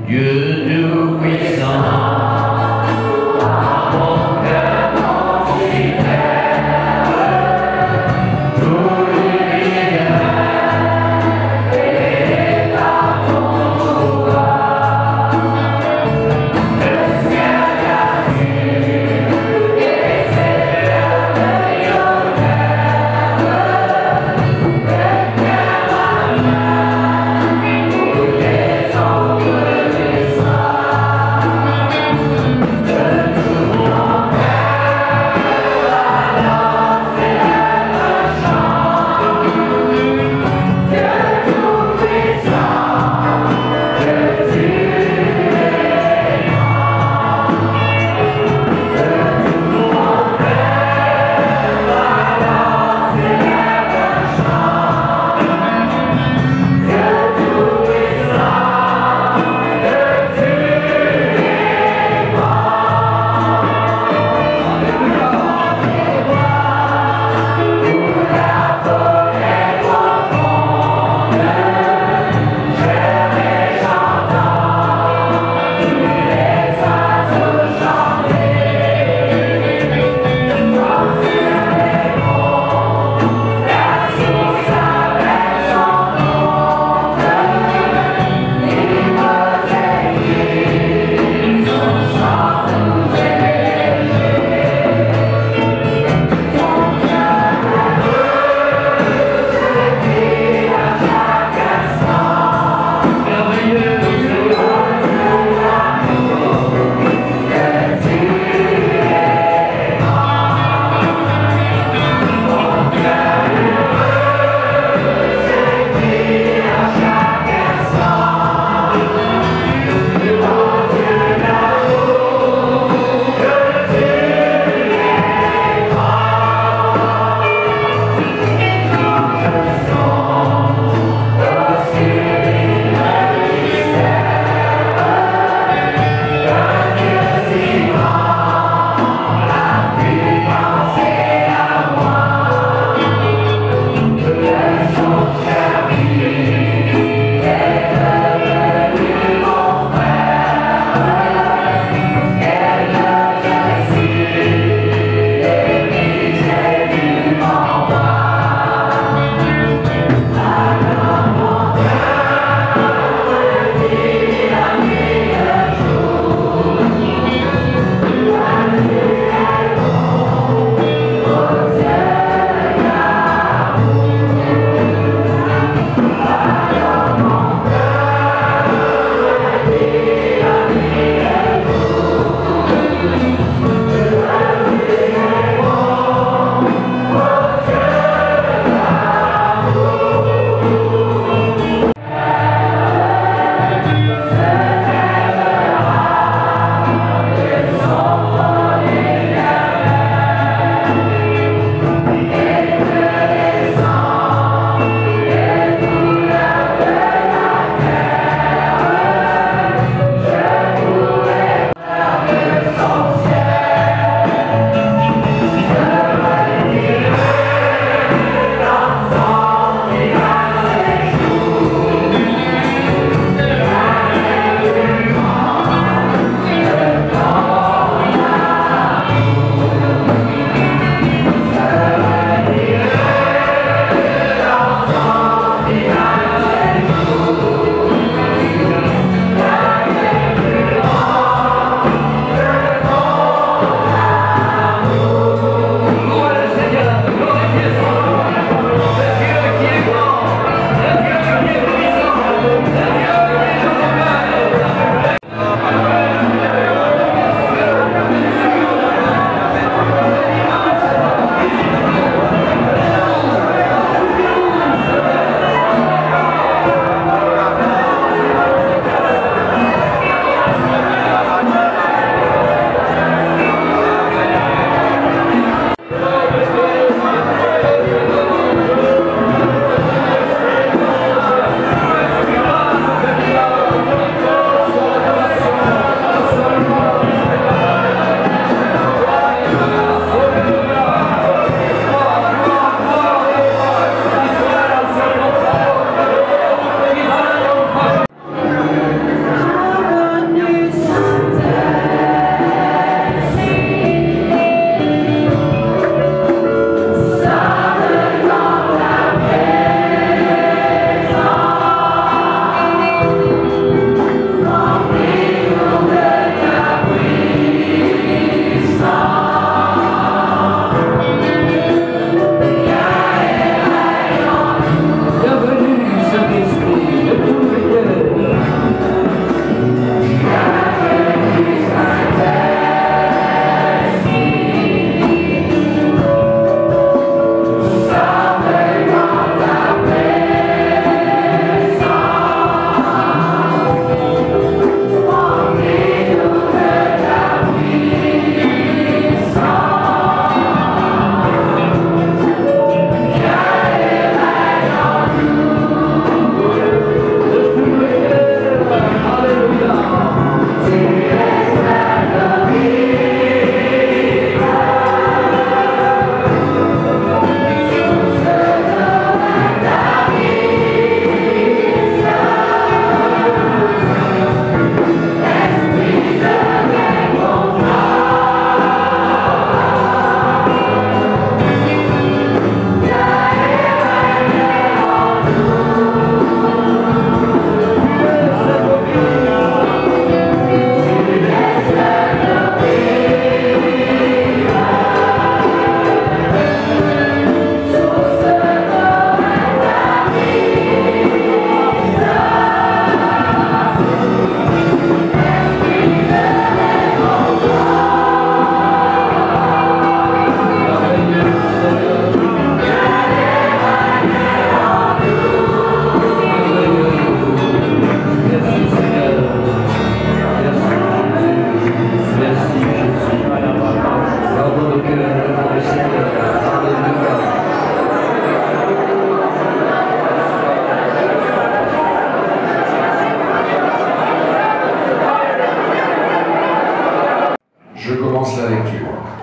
Dieu Tout-Puissant, mon cœur considère tout l'univers et par ton pouvoir, le ciel t'assure et ses merveilleux rêves, le cœur à main, tous les ombres du soir.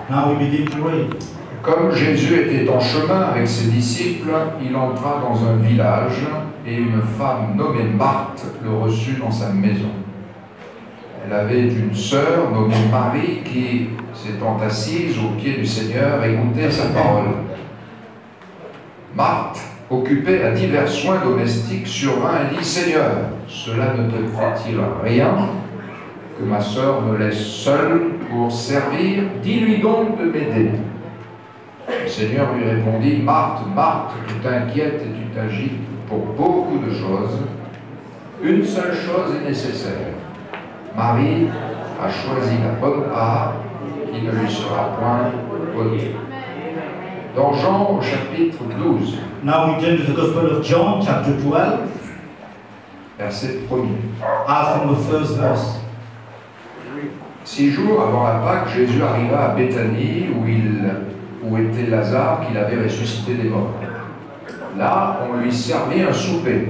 Now we begin to read. Comme Jésus était en chemin avec ses disciples, il entra dans un village et une femme nommée Marthe le reçut dans sa maison. Elle avait une sœur nommée Marie qui, s'étant assise au pied du Seigneur, écoutait sa parole. Marthe, occupée à divers soins domestiques, survint et dit « Seigneur, cela ne te fait-il rien que ma sœur me laisse seule pour servir? Dis-lui donc de m'aider. » Le Seigneur lui répondit « Marthe, Marthe, tu t'inquiètes et tu t'agites pour beaucoup de choses. Une seule chose est nécessaire. Marie a choisi la bonne part qui ne lui sera point ôtée. » Dans Jean au chapitre 12, Now we turn to the Gospel of John, chapter 12, verset 1er. as from the first verse. 6 jours avant la Pâque, Jésus arriva à Béthanie où était Lazare qu'il avait ressuscité des morts. Là, on lui servit un souper.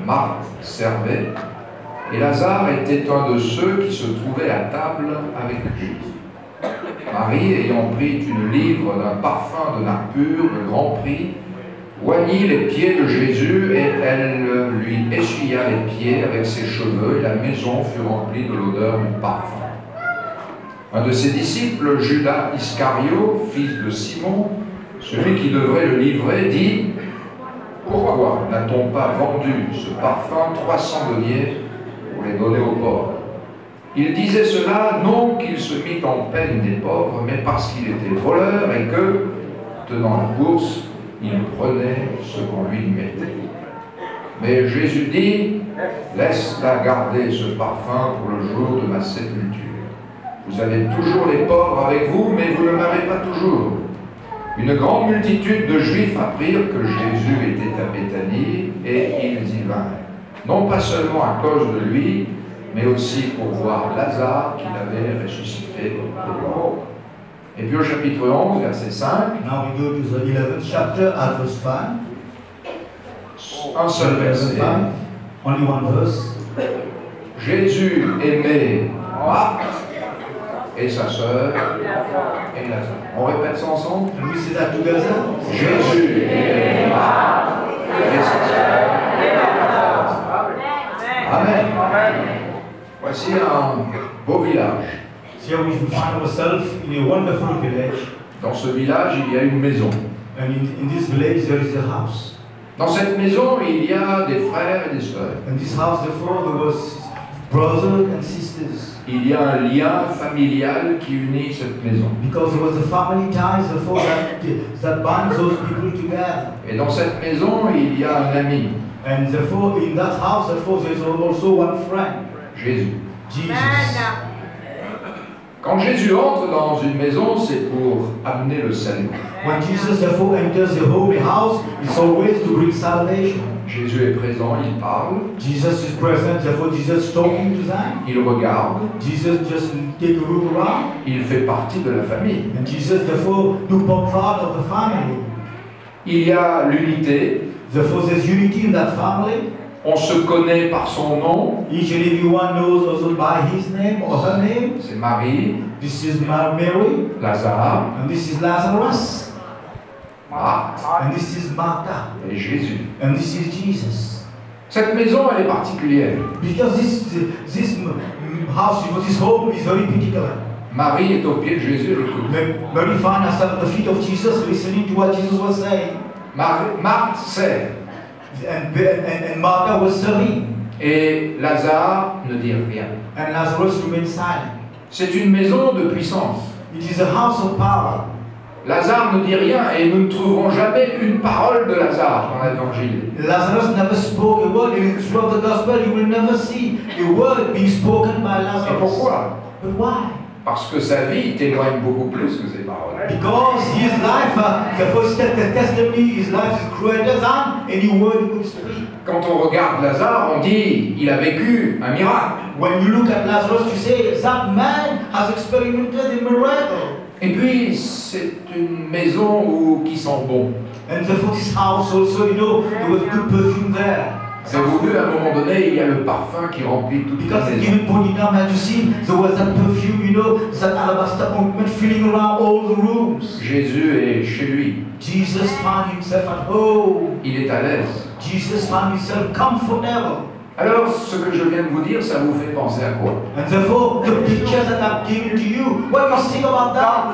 Marthe servait, et Lazare était un de ceux qui se trouvaient à table avec lui. Marie, ayant pris une livre d'un parfum de nard pur de grand prix, oignit les pieds de Jésus et elle lui essuya les pieds avec ses cheveux, et la maison fut remplie de l'odeur du parfum. Un de ses disciples, Judas Iscario, fils de Simon, celui qui devrait le livrer, dit « Pourquoi n'a-t-on pas vendu ce parfum 300 deniers pour les donner aux pauvres ?» Il disait cela non qu'il se mit en peine des pauvres, mais parce qu'il était voleur et que, tenant la bourse, il prenait ce qu'on lui mettait. Mais Jésus dit « Laisse-la garder ce parfum pour le jour de ma sépulture. Vous avez toujours les pauvres avec vous, mais vous ne m'avez pas toujours. » Une grande multitude de Juifs apprirent que Jésus était à Béthanie, et ils y vinrent. Non pas seulement à cause de lui, mais aussi pour voir Lazare qu'il avait ressuscité des morts. Et puis au chapitre 11, verset 5, Now we go to the 11th chapter, at verse 5. un seul verset. 5, only one verse. Jésus aimait Marthe et sa sœur et Lazare. On répète ça ensemble? Can we say that together? Jésus aimait Marthe et sa sœur et Lazare. Amen. Voici un beau village. Here we find ourselves in a wonderful village. Dans ce village, il y a une maison. And in this village there is a house. Dans cette maison, il y a des frères et des sœurs. In this house, therefore, there was brothers and sisters. Il y a un lien familial qui unit cette maison. Because there was a family ties, therefore, that binds those people together. Et dans cette maison, il y a un ami, And therefore, in that house, therefore, there is also one friend, Jésus. Jesus. Quand Jésus entre dans une maison, c'est pour amener le salut. When Jesus therefore enters the holy house, it's always to bring salvation. Jésus est présent, il parle, Jesus is present, therefore Jesus is talking to them. il regarde, Jesus just take a look around. il fait partie de la famille. And Jesus therefore took part of the family. Il y a l'unité, Therefore there's unity in that family. on se connaît par son nom, Each and everyone knows also by his name or her name. c'est Marie, This is Mary, Lazare, and this is Lazarus, Marthe and this is Martha, et Jésus. and this is Jesus. Cette maison, elle est particulière. Because this house, this home is very particular. Marie est au pied de Jésus, elle écoute. Mary found herself at the feet of Jesus, listening to what Jesus was saying, Marthe sert, and Martha was serving, et Lazare ne dit rien. and Lazarus remained silent. C'est une maison de puissance. It is a house of power. Lazare ne dit rien et nous ne trouverons jamais une parole de Lazare dans l'évangile. Lazarus never spoke a word. In throughout the gospel, you will never see a word being spoken by Et Lazarus. pourquoi? But why? Parce que sa vie témoigne beaucoup plus que ses paroles. Because his life, the first testimony, his life is greater than any word he could speak. Quand on regarde Lazare, on dit il a vécu un miracle. When you look at Lazarus, you say that man has experimented a miracle. Et puis c'est une maison qui sent bon. And therefore, this house also, there was good perfume there. Mais vous vu, à un moment donné, il y a le parfum qui remplit toute la Because maison. even Bonina Majesty, there was that perfume, you know, that alabaster ointment filling around all the rooms. Jésus est chez lui. Jesus found himself at home. Il est à l'aise. Jesus found himself comfortable. Alors, ce que je viens de vous dire, ça vous fait penser à quoi? And therefore, the pictures that I've given to you, what do you think about that?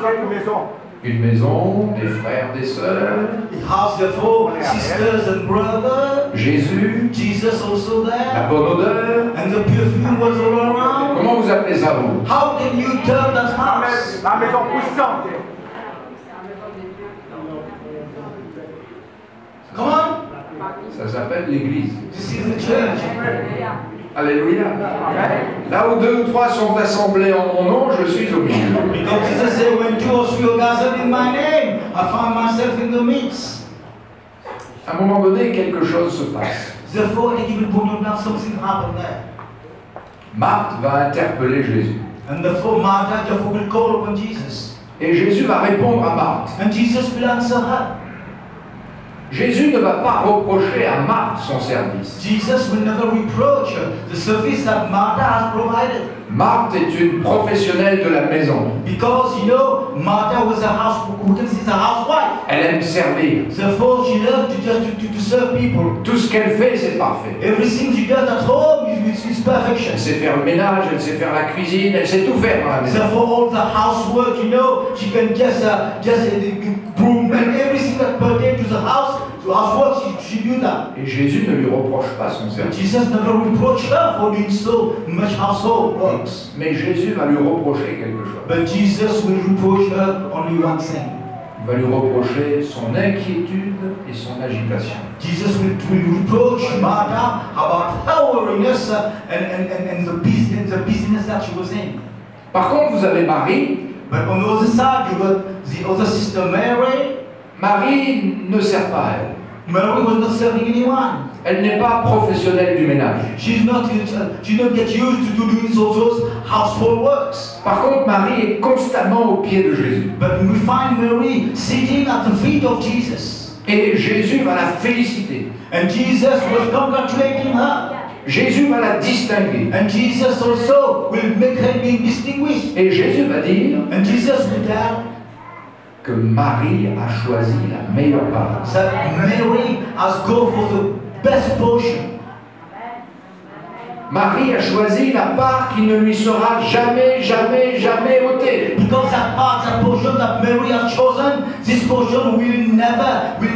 Une maison, des frères, des sœurs, It has therefore sisters and brothers. Jésus, Jesus also la there. bonne odeur. And the perfume was all around. Comment vous appelez ça, vous? How can you turn that house? Ma maison puissante. Come on. Ça s'appelle l'Église. This is the church. Alléluia. Là où 2 ou 3 sont assemblés en mon nom, je suis au milieu. Because Jesus said, when 2 or 3 are gathered in my name, I find myself in the midst. À un moment donné, quelque chose se passe. Therefore, at a given point of time, something happened there. Marthe va interpeller Jésus. And therefore, Martha therefore will call upon Jesus. Et Jésus va répondre à Marthe. And Jesus will answer her. Jésus ne va pas reprocher à Marthe son service. Jesus will never reproach her the service that Martha has provided. Marthe est une professionnelle de la maison. Because, you know, Martha was a housewife. Elle aime servir. Therefore, she loved to serve people. Tout ce qu'elle fait, c'est parfait. Everything she does at home is perfection. Elle sait faire le ménage, elle sait faire la cuisine, elle sait tout faire dans la maison. Therefore, all the housework, you know, she can just broom and everything that pertains to the house, to housework, she do that. Et Jésus ne lui reproche pas son But service. Jesus never reproached her for doing so much household works. Mais Jésus va lui reprocher quelque chose. But Jesus will reproach her only one thing. Il va lui reprocher son inquiétude et son agitation. Jesus will reproach Martha about her weariness and the business that she was in. Par contre, vous avez Marie. But on the other side, you got the other sister Mary. Marie ne sert pas à elle. Mary was not serving anyone. Elle n'est pas professionnelle du ménage. She don't get used to doing those household works. Par contre, Marie est constamment au pied de Jésus. But we find Mary sitting at the feet of Jesus. Et Jésus va la féliciter. And Jesus was congratulating her. Jésus va la distinguer. And Jesus also will make her be distinguished. Et Jésus va dire And Jesus will tell que Marie a choisi la meilleure part. that Mary has gone for the best portion. Marie a choisi la part qui ne lui sera jamais, jamais, jamais ôtée. Because that part, that portion that Mary has chosen, this portion will never be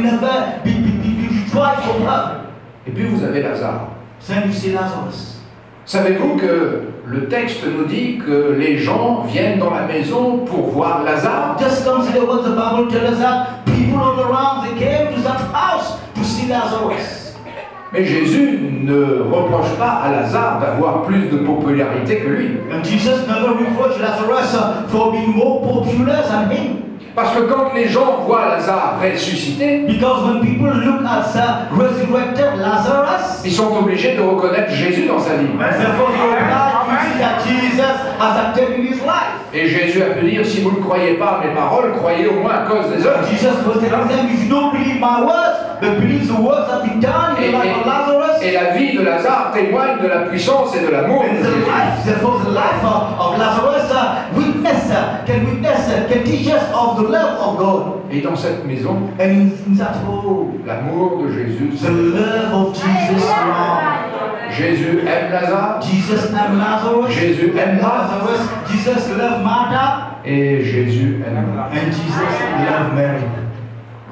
tried from her. Et puis vous avez Lazare. Then you see Lazarus. Savez-vous que le texte nous dit que les gens viennent dans la maison pour voir Lazare? Just consider what the Bible tells us that people all around, they came to that house to see Lazarus. Mais Jésus ne reproche pas à Lazare d'avoir plus de popularité que lui. And Jesus never reproached Lazarus for being more popular than him. Parce que quand les gens voient Lazare ressuscité, Because when people look at the resurrected Lazarus, ils sont obligés de reconnaître Jésus dans sa vie. and therefore they are glad to see that Jesus has acted in his life. Et Jésus a pu dire, si vous ne croyez pas à mes paroles, croyez au moins à cause des œuvres. Jesus was telling them, if you don't believe my words, but believe the works that have been done in the life of Lazarus. Et la vie de Lazare témoigne de la puissance et de l'amour And de the Jésus. life, therefore the life of Lazarus can teach us of the love of God. Et dans cette maison, And in that home, l'amour de Jésus. the love of Jesus around. Jésus aime Lazare. Jesus loved Lazarus. Jésus aime Lazarus. Jesus loved Martha. Et Jésus aime. And Jesus loved Mary.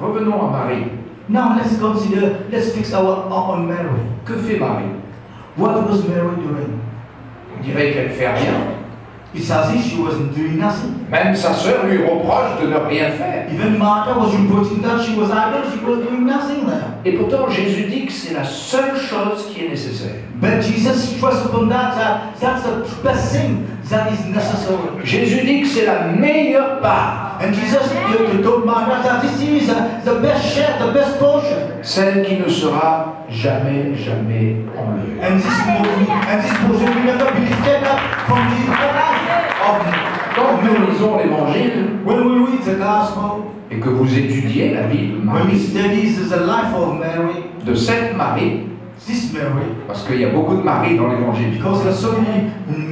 Revenons à Marie. Now let's fix our on Mary. Que fait Marie? What was Mary doing? On dirait qu'elle fait rien. It's as if she wasn't doing nothing. Même sa sœur lui reproche de ne rien faire. Even Martha was reporting that she was idle, she was doing nothing there. Et pourtant, Jésus dit que c'est la seule chose qui est nécessaire. But Jesus stressed upon that that's the best thing that is necessary. Jésus dit que c'est la meilleure part. And Jesus told Martha that this is the best share, the best portion. Celle qui ne sera jamais, jamais enlevée. And this portion will never be lifted up from the life Quand nous lisons l'Évangile when we read the gospel, et que vous étudiez la vie de when we Marie, study the life of Mary, de cette Marie, this Mary, Parce qu'il y a beaucoup de Marie dans l'évangile. because there are so many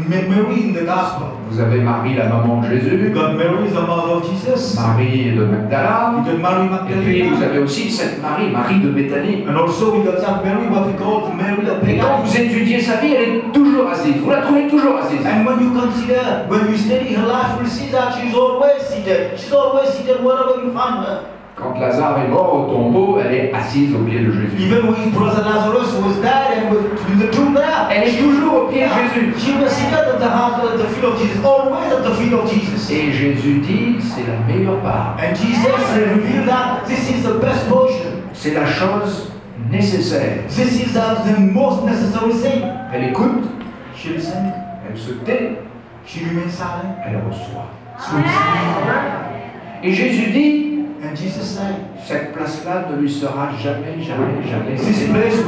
Mary in the gospel. Vous avez Marie, la maman de Jésus, You got Mary, the mother of Jesus. Marie de Magdala, You got Mary et puis vous Magdalene. avez aussi cette Marie, Marie de Béthanie. And also we got that Mary, what we call the Mary of Et quand Bethany. vous étudiez sa vie, elle est toujours assise. Vous la trouvez toujours assise. And when you consider, when you study her life, you'll see that she's always seated. She's always seated wherever you find her. Quand Lazare est mort au tombeau, elle est assise au pied de Jésus. Even when his brother Lazarus was dead and was in the tomb there, Elle est toujours au pied de Jésus. she was seated at the house at the feet of Jesus, always at the feet of Jesus. Et Jésus dit, c'est la meilleure part. And Jesus revealed that this is the best portion. C'est la chose nécessaire. This is the most necessary thing. Elle écoute, She listened, elle se tait, she remained silent. elle reçoit. She received. Et Jésus dit, And Jesus said, cette place-là ne lui sera jamais, jamais, jamais this ôtée. place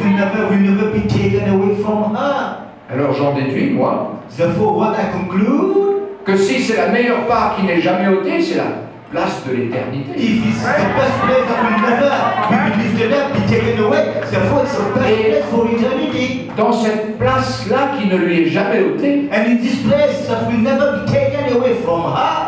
will never be taken away from her. Alors j'en déduis, moi, Therefore, what I conclude, que si c'est la meilleure part qui n'est jamais ôtée, c'est la place de l'éternité. if it's the best place that will never be lifted up, be taken away, therefore it's the best place for eternity. Dans cette place-là qui ne lui est jamais ôtée, And in this place that will never be taken away from her,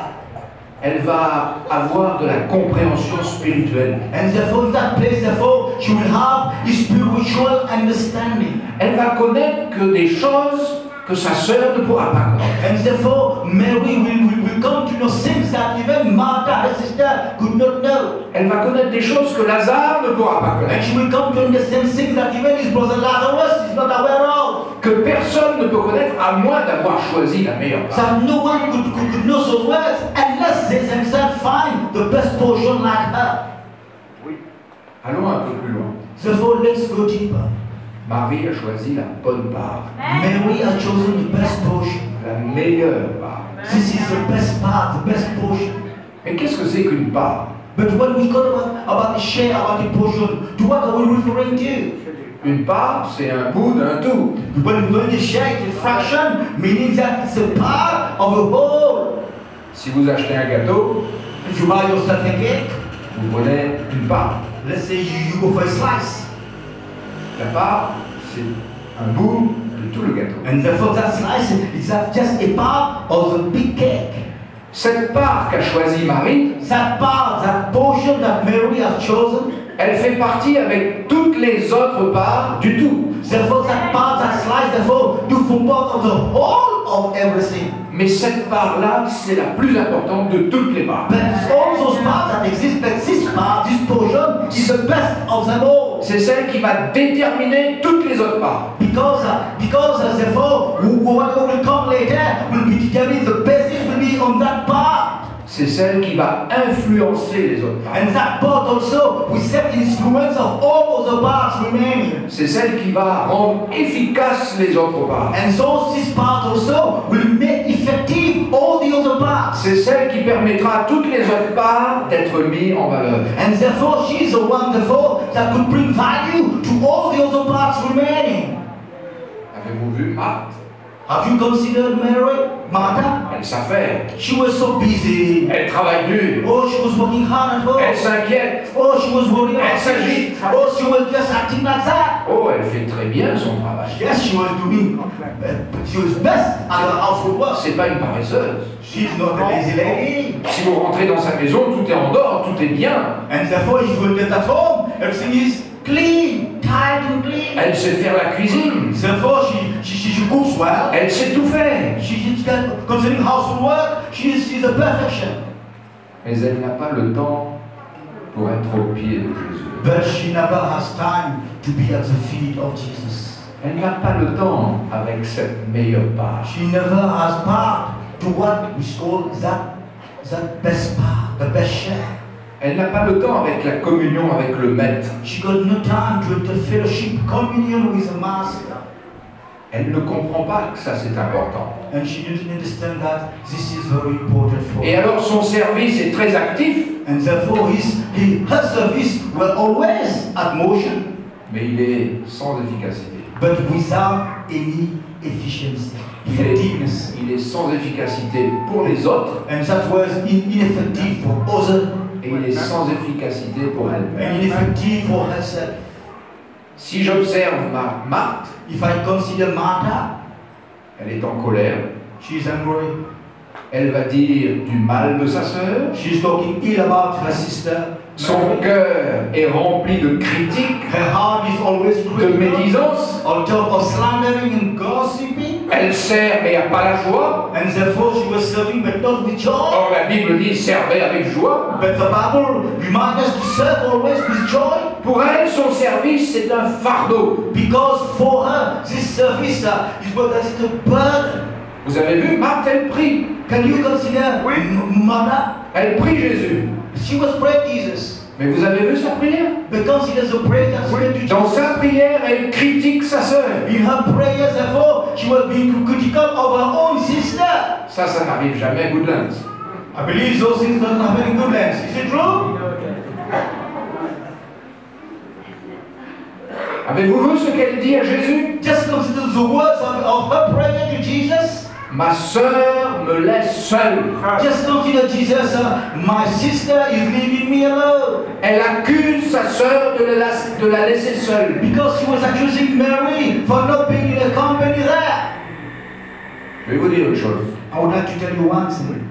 elle va avoir de la compréhension spirituelle. and therefore in that place, therefore, she will have a spiritual understanding. Elle va connaître que des choses que sa sœur ne pourra pas connaître. And therefore, Mary will come to know things that even Martha, her sister, could not know. Elle va connaître des choses que Lazare ne pourra pas And connaître. she will come to understand things that even his brother Lazarus is not aware of. Que personne ne peut connaître à moins d'avoir choisi la meilleure part. That no one could know those words unless they themselves find the best portion like her. Allons un peu plus loin. Therefore, let's go deeper. Marie a choisi la bonne part, Mary has chosen the best portion. la meilleure part. This is the best part, the best portion. Mais qu'est-ce que c'est qu'une part? But when we talk about the share, about the portion, to what are we referring to? Une part, c'est un bout d'un tout. When you share it, a fraction, meaning that it's a part of a whole. Si vous achetez un gâteau, If you buy yourself a cake, vous prenez une part. let's say you go for a slice. La part, c'est un bout de tout le gâteau. And therefore that slice is just a part of the big cake. Cette part qu'a choisie Marie, That part, that portion that Mary has chosen, elle fait partie avec toutes les autres parts du tout. therefore that part, that slice, therefore do form part of the whole of everything. Mais cette part-là, c'est la plus importante de toutes les parts. But it's all those parts that exist, but this part, this portion, is the best of them all. C'est celle qui va déterminer toutes les autres parts. Because therefore, whatever will come later will be determined, the basis will be on that part. C'est celle qui va influencer les autres parts. And that part also will set the influence of all the parts remaining. C'est celle qui va rendre efficaces les autres parts. And so this part also will make effective all the other parts. C'est celle qui permettra à toutes les autres parts d'être mises en valeur. And therefore she is the one therefore that could bring value to all the other parts remaining. Avez-vous vu Marthe? Have you considered Mary? Martha? Elle s'affaire. She was so busy. Elle travaille dur. Oh, she was working hard at home. Elle s'inquiète. Oh, she was worried Elle about s'agite. things. Oh, she was just acting like that. Oh, elle fait très bien son travail. Yes, she was doing, she was best at her household work. C'est pas une paresseuse. She's not a lazy lady. Si vous rentrez dans sa maison, tout est en ordre, tout est bien. And therefore, if you get at home, everything is clean, tight and clean. Elle sait faire la cuisine. Therefore, she cooks well. Elle sait tout faire. Concerning household work, she's a perfection. Mais elle n'a pas le temps pour être au pied de Jésus. But she never has time to be at the feet of Jesus. Elle n'a pas le temps avec cette meilleure part. She never has part to what we call that best part, the best share. Elle n'a pas le temps avec la communion avec le Maître. She got no time to the fellowship, communion with the Master. Elle ne comprend pas que ça c'est important. And she didn't understand that this is very important for Et her. alors son service est très actif, And therefore her service were always at motion, mais il est sans efficacité. but without any efficiency, effectiveness. Il est sans efficacité pour les autres And that was ineffective for others et il est sans efficacité pour elle-même. and ineffective for herself. Si j'observe Marthe, if I consider Martha, elle est en colère. she's angry. Elle va dire du mal de sa sœur. She's talking ill about her sister. Son cœur est rempli de critiques, Her heart is always de critical, médisance. on top of slandering and gossiping. Elle sert mais il n'y a pas la joie. And therefore she was serving but not with joy. Or la Bible dit servez avec joie. But the Bible reminds us to serve always with joy. Pour elle, son service c'est un fardeau. Because for her, this service is what is a burden. Vous avez vu, Marthe, elle prie. Can you consider Martha? Elle prie Jésus. She was praying Jesus. Mais vous avez vu sa prière? But consider the prayer that she went to Dans Jesus. sa prière, elle critique sa sœur. In her prayers, therefore, she was being critical of her own sister. Ça n'arrive jamais à Goodlands. I believe those things don't happen in Goodlands. Is it true? Avez-vous vu ce qu'elle dit à Jésus? Just consider the words of her prayer to Jesus. Ma sœur me laisse seule. Just consider Jesus, my sister is leaving me alone. Elle accuse sa sœur de la laisser seule. Because she was accusing Mary for not being in a company there. Je vais vous dire une chose. I would like to tell you one thing.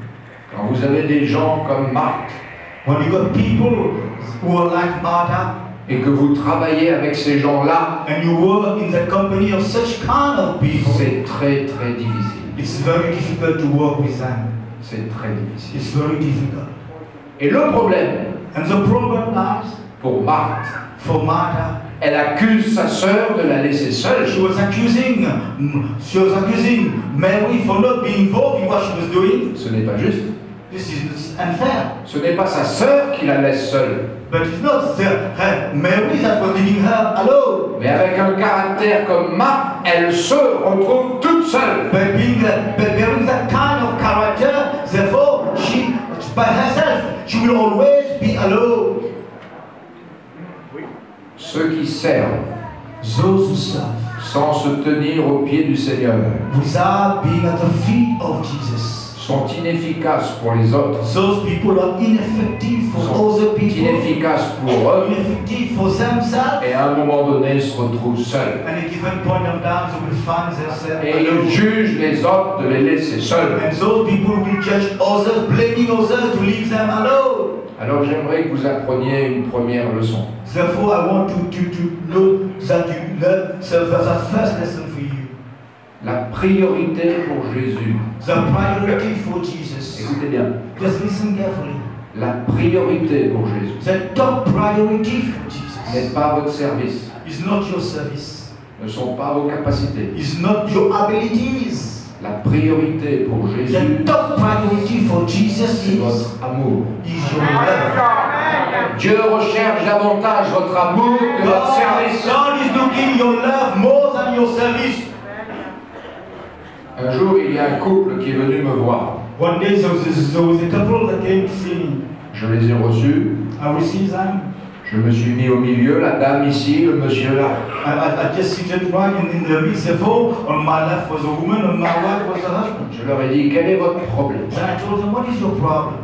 Quand vous avez des gens comme Marthe When you got people who are like Martha, et que vous travaillez avec ces gens-là, and you work in the company of such kind of people, c'est très très difficile. it's very difficult to work with them. C'est très difficile. It's very difficult. Et le problème And the problem lies pour Marthe, for Martha. elle accuse sa sœur de la laisser seule. She was accusing Mary for not being involved in what she was doing. Ce n'est pas juste. This is unfair. Ce n'est pas sa sœur qui la laisse seule. But it's not Mary that was leaving her alone. Mais avec un caractère comme Marthe, elle se retrouve toute seule. But bearing that kind of character, therefore, she, by herself, she will always be alone. Ceux qui servent Those who serve sans se tenir aux pieds du Seigneur without being at the feet of Jesus, sont inefficaces pour les autres, those people are ineffective for sont other people, inefficaces pour eux, ineffective for themselves. et à un moment donné se retrouvent seuls. At a given point of time, they will find themselves Et ils alone. jugent les autres de les laisser seuls. And those people will judge others, blaming others to leave them alone. Alors j'aimerais que vous appreniez une première leçon. Therefore, I want to know that you learn that first lesson for you. La priorité pour Jésus, The priority for Jesus. écoutez bien, Just listen carefully. la priorité pour Jésus The top priority for n'est Jesus pas votre service, is not your service. ne sont pas vos capacités. Is not your abilities. La priorité pour Jésus, The top priority for Jesus c'est is votre amour. your love. Dieu recherche davantage votre amour que votre service. God is looking your love more than your service. Un jour, il y a un couple qui est venu me voir. One day there was a couple that came to see me. Je les ai reçus. I received them. Je me suis mis au milieu, la dame ici, le monsieur là. I just seated right in the midst. Therefore, on my left was a woman, on my right was a husband. Je leur ai dit, quel est votre problème? Then I told them, what is your problem?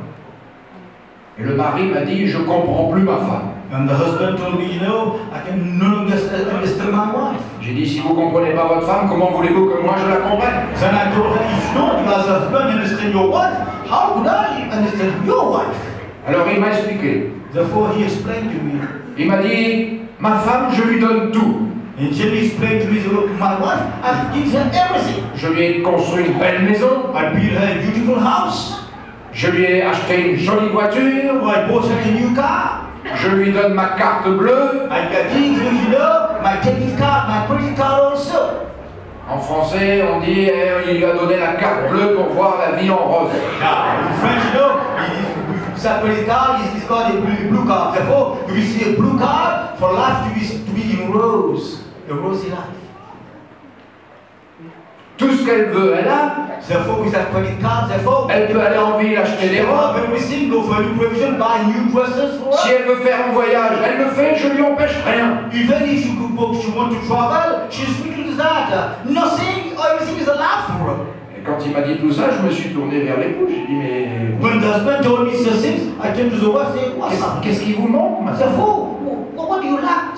Et le mari m'a dit, je comprends plus ma femme. And the husband told me, you know, I can no longer understand my wife. J'ai dit, si vous ne comprenez pas votre femme, comment voulez-vous que moi je la comprenne? Then I told her, if you don't, as a husband, understand your wife, how could I understand your wife? Alors il m'a expliqué. Therefore, he explained to me. Il m'a dit, ma femme, je lui donne tout. And Jenny explained to me, my wife, I give her everything. Je lui ai construit une belle maison. I built her a beautiful house. Je lui ai acheté une jolie voiture. I bought her a new car. Je lui donne ma carte bleue. I got things, you know, my debit card, my credit card also. En français, on dit, il lui a donné la carte bleue pour voir la vie en rose. Now, in French, you know, that credit card is called a blue card. Therefore, you receive a blue card for life to be in rose, a rosy life. Tout ce qu'elle veut, elle a. Therefore, with that credit card, therefore, Elle peut aller en ville acheter des robes. everything, go for a new provision, buy new dresses for Si her. elle veut faire un voyage, elle le fait, je lui empêche rien. Even if she want to travel, she's free to do that. Nothing, everything is allowed for her. Et quand il m'a dit tout ça, je me suis tourné vers l'époux. J'ai dit, mais When the husband told me these things, I came to the wife and said, what's up? qu'est-ce qui vous manque, ma sœur? Therefore, what do you lack?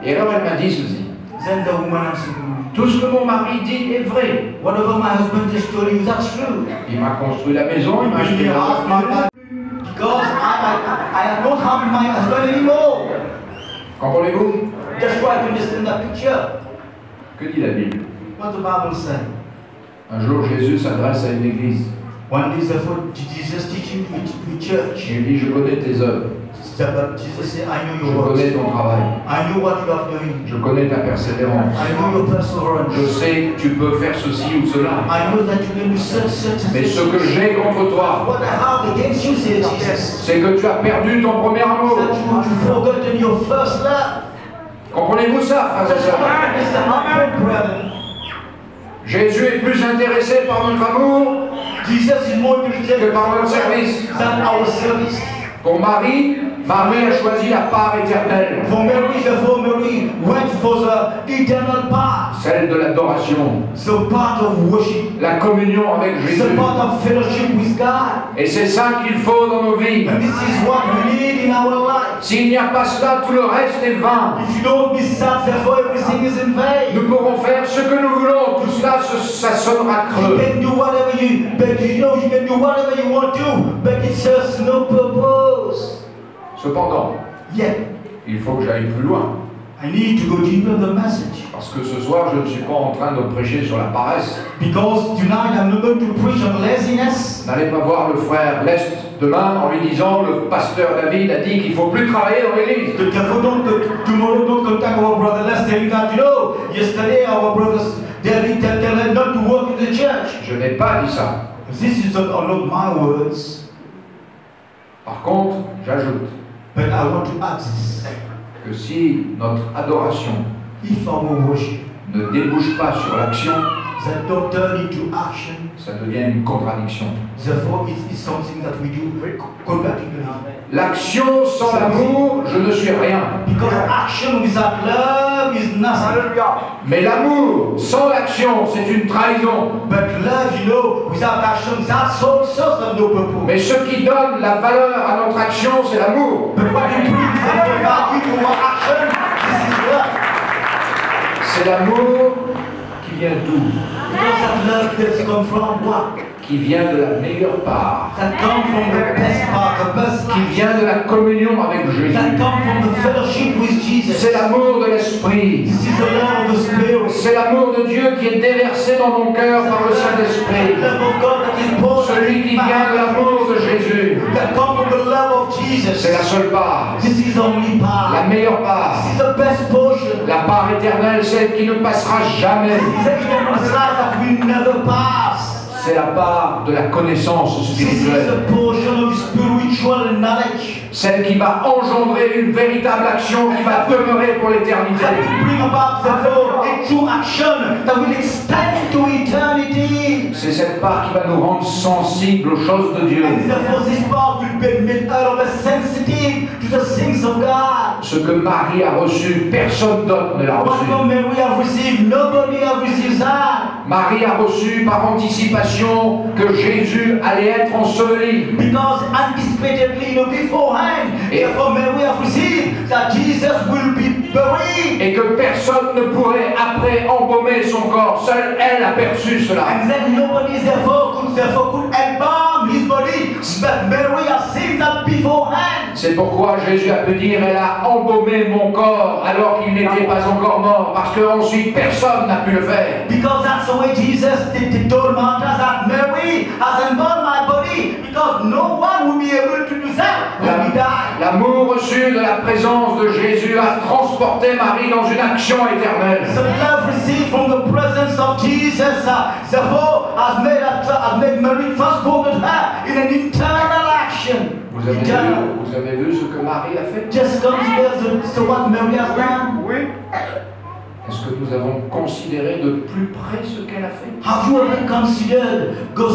Et alors elle m'a dit ceci. Then the woman answered me, Tout ce que mon mari dit est vrai. whatever my husband just told you, that's true. Il m'a construit la maison, il m'a acheté la Because voiture. I don't harm my husband anymore. Comprenez-vous? Just try to understand that picture. Que dit la Bible? What the Bible said. Un jour, Jésus s'adresse à une église. One day, therefore, Jesus teaching to church. Il dit, je connais tes œuvres, Jesus said, I know je your connais works. ton travail, I know what you are doing. je connais ta persévérance. I know your perseverance. Je sais que tu peux faire ceci ou cela. I know that you can do such. Mais ce que j'ai contre toi, What I have against you, said Jesus. c'est que tu as perdu ton premier amour. That you forgotten your first love. Comprenez-vous ça, frères et That's sœurs? why, Mr. Malcolm, brother. Jésus est plus intéressé par notre amour Jesus is more interested que par notre service. than our service. Pour Marie, Marie a choisi la part éternelle, For Mary, therefore Mary went for the eternal part, celle de l'adoration, the part of worship, la communion avec Jésus. the part of fellowship with God. Et c'est ça qu'il faut dans nos vies. And this is what we need in our life. S'il n'y a pas cela, tout le reste est vain. If you don't be sad, therefore everything is in vain. Nous pourrons faire ce que nous voulons, tout cela, ça sonnera You creux. can do whatever you can do whatever you want to, but it serves no purpose. Cependant, Yet, il faut que j'aille plus loin. I need to go deeper in the message. Parce que ce soir, je ne suis pas en train de prêcher sur la paresse. Because tonight I'm not going to preach on laziness. N'allez pas voir le frère Lest demain en lui disant le pasteur David a dit qu'il ne faut plus travailler dans l'église. Tomorrow don't contact our brother. Let's tell you that, yesterday our brothers, David tell them not to work in the church. Je n'ai pas dit ça. This is not my words, Par contre, j'ajoute but I want to add this. que si notre adoration If our worship ne débouche pas sur l'action, that don't turn into action, ça devient une contradiction. therefore it is something that we do contradictory. L'action sans l'amour, je ne suis rien. Because action without love is nothing. Mais l'amour sans l'action, c'est une trahison. But love, without action, that's also no purpose. Mais ce qui donne la valeur à notre action, c'est l'amour. But what it brings the value to our action, this is love. C'est l'amour qui vient d'où? Because that love does come from what? Qui vient de la meilleure part. That comes from the best part, the best Qui life. vient de la communion avec Jésus. That comes from the fellowship with Jesus. C'est l'amour de l'Esprit. This is the love of the Spirit. C'est l'amour de Dieu qui est déversé dans mon cœur par le Saint-Esprit. The love of God that is poured Celui qui vient de l'amour de Jésus. that comes from the love of Jesus. C'est la seule part. This is the only part. La meilleure part. This is the best portion. La part éternelle, celle qui ne passera jamais. This is the eternal life that will never pass. C'est la part de la connaissance This is spirituelle. a portion of spiritual knowledge Celle qui va engendrer une véritable action qui va demeurer pour l'éternité. that will bring about the Lord a true action that will extend to eternity. C'est cette part qui va nous rendre sensibles aux choses de Dieu. And therefore this part will be made out of us sensitive to the things of God. Ce que Marie a reçu, personne d'autre ne l'a What reçu. no man we have received, nobody have received that. Marie a reçu par anticipation que Jésus allait être enseveli. Because anticipatedly, beforehand, Et- therefore man we have received that Jesus will be buried. Et que personne ne pourrait après embaumer son corps. Seule elle a perçu cela. And then nobody therefore could embalm his body. But Mary has seen that beforehand. C'est pourquoi Jésus a pu dire, elle a embaumé mon corps alors qu'il n'était pas encore mort. Parce qu'ensuite personne n'a pu le faire. Because that's the way Jesus told Martha that Mary has embalmed my body. Because no one will be able to do that when we die. L'amour reçu de la présence de Jésus a transporté Marie dans une action éternelle. The love received from the presence of Jesus, therefore, has made Mary transported her in an internal action. Vous avez vu ce que Marie a fait? Just consider what Mary has done. Est-ce que nous avons considéré de plus près ce qu'elle a fait? Have you ever considered, go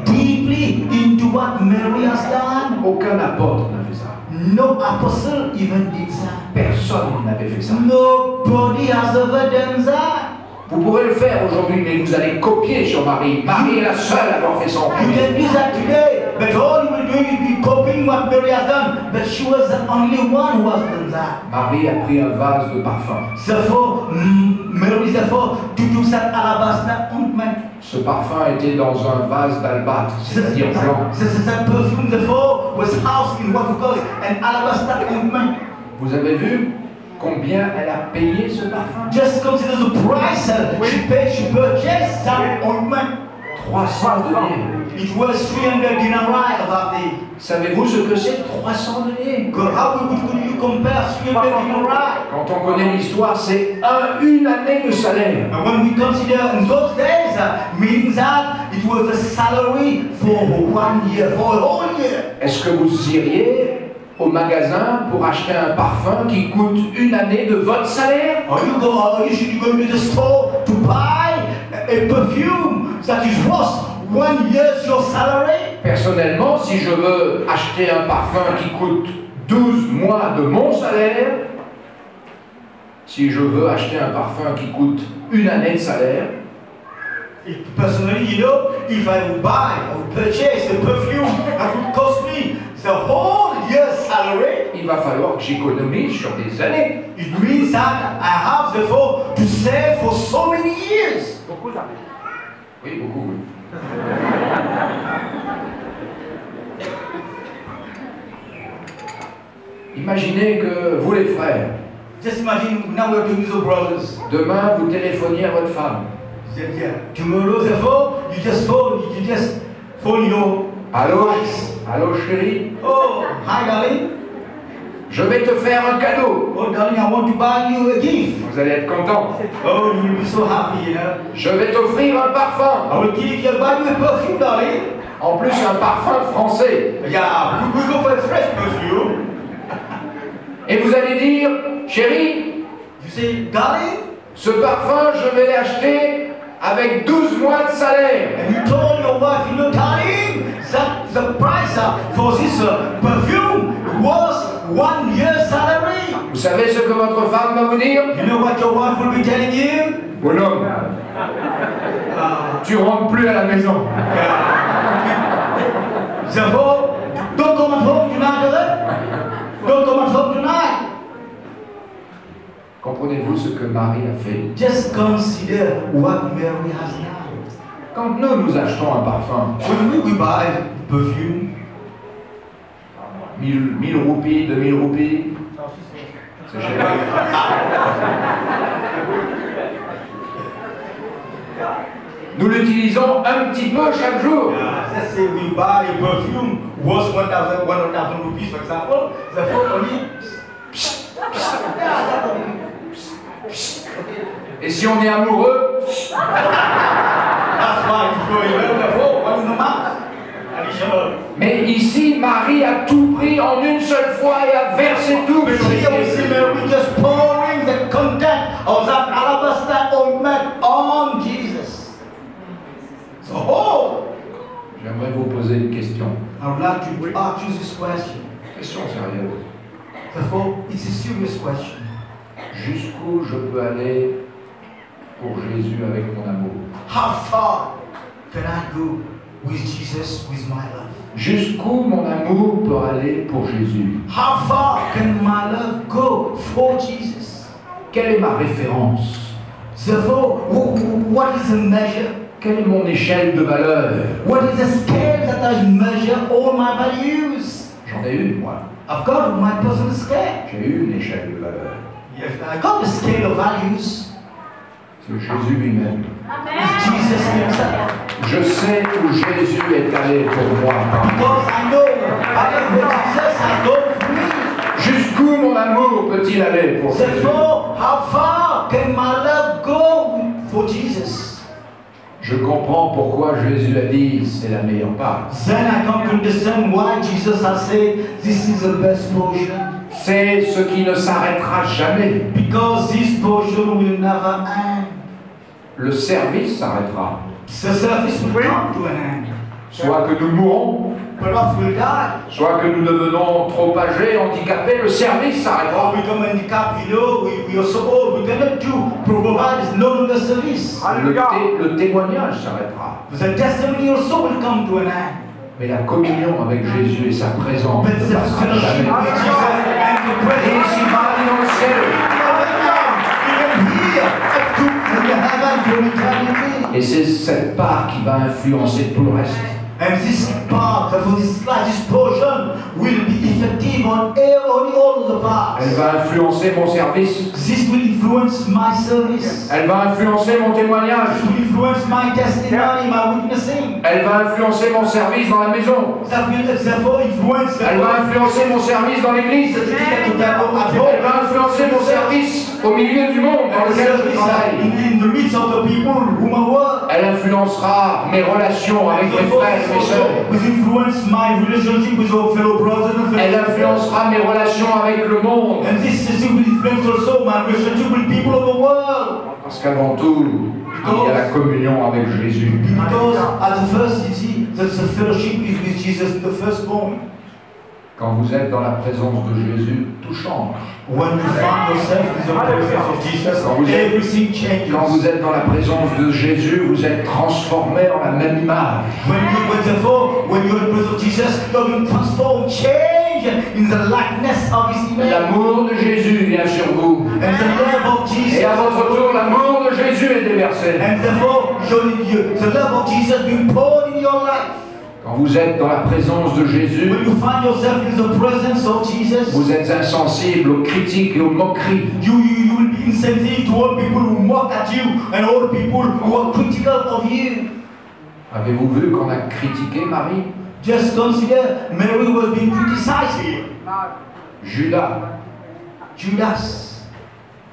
deeply into what Mary has done? Aucun apôtre n'a fait ça. No apostle even did that. Personne n'avait fait ça. Nobody has ever done that. Vous pourrez le faire aujourd'hui, mais vous allez copier sur Marie. Marie est la seule à avoir fait ça en You premier. can do that today, but all you will do is be copying what Mary has done. But she was the only one who has done that. Marie a pris un vase de parfum. Therefore, Mary, therefore, to do that alabaster ointment. Ce parfum était dans un vase d'albâtre, c'est-à-dire blanc. That perfume, therefore, was housed in what we call an alabaster ointment. Vous avez vu combien elle a payé ce parfum? Just consider the price she paid, she purchased that ointment. 300 deniers. It was 300 denarii of that day. Savez-vous ce que c'est 300 deniers? How could you compare 300 denarii? Quand on connaît l'histoire, c'est une année de salaire. And when we consider in those days, meaning that it was a salary for 1 year, for a whole year. Est-ce que vous iriez au magasin pour acheter un parfum qui coûte une année de votre salaire? Or you should go to the store to buy a perfume that is worth 1 year's your salary? Personnellement, si je veux acheter un parfum qui coûte 12 mois de mon salaire, si je veux acheter un parfum qui coûte une année de salaire, Personally, you know, if I would buy or purchase a perfume that would cost me the whole year's salary, il va falloir que j'économise sur des années. it means that I have therefore to save for so many years. Oui, beaucoup, oui. Imaginez que vous les frères, Just imagine now we're doing the brothers. demain vous téléphoniez à votre femme. Yeah. Tomorrow, therefore, you just phone your Allô, wife. allô chérie, Oh, hi darling. je vais te faire un cadeau. Oh darling, I want to buy you a gift. Vous allez être content. Oh, you will be so happy, you know. Je vais t'offrir un parfum. I will give you buy you a perfume, darling. En plus, un parfum français. Yeah, we go for a fresh perfume. Et vous allez dire, chérie, You say, darling, ce parfum, je vais l'acheter avec 12 mois de salaire. and you told your wife, you know, darling, that the price for this perfume was 1 year's salary. Vous savez ce que votre femme va vous dire? You know what your wife will be telling you? Bonhomme, tu rentres plus à la maison. Therefore, don't come at home tonight, brother. Don't come at home tonight. Comprenez-vous ce que Marie a fait? Just consider what Mary has done. Quand nous achetons un parfum, When we buy perfume, 1000 roupies, 2000 roupies, c'est cher. Nous l'utilisons un petit peu chaque jour. let's say we buy a perfume worth 1,000 rupees, for example. Therefore, only. Et si on est amoureux, That's why you go in therefore, one in the mouth. Additional. mais ici, Marie a tout pris en une seule fois et a versé tout. But here we see Mary just pouring the content of that alabaster ointment on Jesus. So, J'aimerais vous poser une question. I would like to ask you this question. Question sérieuse. Therefore, it's a serious question. Jusqu'où je peux aller pour Jésus avec mon amour? How far can I go with Jesus, with my love? Jusqu'où mon amour peut aller pour Jésus? How far can my love go for Jesus? Quelle est ma référence? Therefore, what is the measure? Quelle est mon échelle de valeur? What is the scale that I measure all my values? J'en ai une, moi. I've got my personal scale. J'ai eu une échelle de valeur. Yes, I got the scale of values. C'est Jésus lui-même. It's Jesus himself. Je sais où Jésus est allé pour moi. Because I know where Jesus has gone for me. Jusqu'où mon amour peut-il aller pour Jésus? Therefore, how far can my love go for Jesus? Je comprends pourquoi Jésus a dit c'est la meilleure part. Then I come to understand why Jesus has said this is the best portion. C'est ce qui ne s'arrêtera jamais. Because this portion will never end. Le service s'arrêtera. The service will come to an end. Soit que nous mourons, perhaps we'll die. Soit que nous devenons trop âgés, handicapés, le service Or s'arrêtera. we become handicapped, we are so old, we cannot do, provide is no longer service. Le témoignage s'arrêtera. The testimony also will come to an end. Mais la communion avec Jésus et sa présence But ne the passera fellowship jamais. with Jesus and the Et presence ici, Marie dans le ciel. even here up to the heaven for eternity. Et c'est cette part qui va influencer tout le reste. And this part, for this largest portion, will be effective on all of the parts. Elle va influencer mon service. This will influence my service. Elle va influencer mon témoignage. This will influence my testimony, my witnessing. Elle va influencer mon service dans la maison. That will therefore influence the Elle va influencer mon service dans l'église. at home. Elle va influencer mon service au milieu du monde dans lequel je travaille. In the midst of the people whom I work. Elle influencera mes relations avec mes frères et mes sœurs. Will influence my relationship with our fellow brothers and Elle fellow sisters. influencera mes relations avec le monde. And this will influence also my relationship with people of the world. Parce qu'avant tout, il y a la communion avec Jésus. Because at the first, you see, that's the fellowship is with Jesus, the first point. Quand vous êtes dans la présence de Jésus, tout change. When you find yourself in the presence of Jesus, Quand vous êtes- everything changes. Quand vous êtes dans la présence de Jésus, vous êtes transformé en la même image. Therefore, when you're in the presence of Jesus, you're being transformed, changed in the likeness of His image. L'amour de Jésus vient sur vous. And the love of Jesus. Et à votre tour, l'amour de Jésus est déversé. And therefore, the love of Jesus being poured in your life. Quand vous êtes dans la présence de Jésus, When you find yourself in the presence of Jesus, vous êtes insensible aux critiques et aux moqueries. you will be insensitive to all people who mock at you and all people who are critical of you. Avez-vous vu qu'on a critiqué Marie? Just consider Mary was being criticized here. Judas.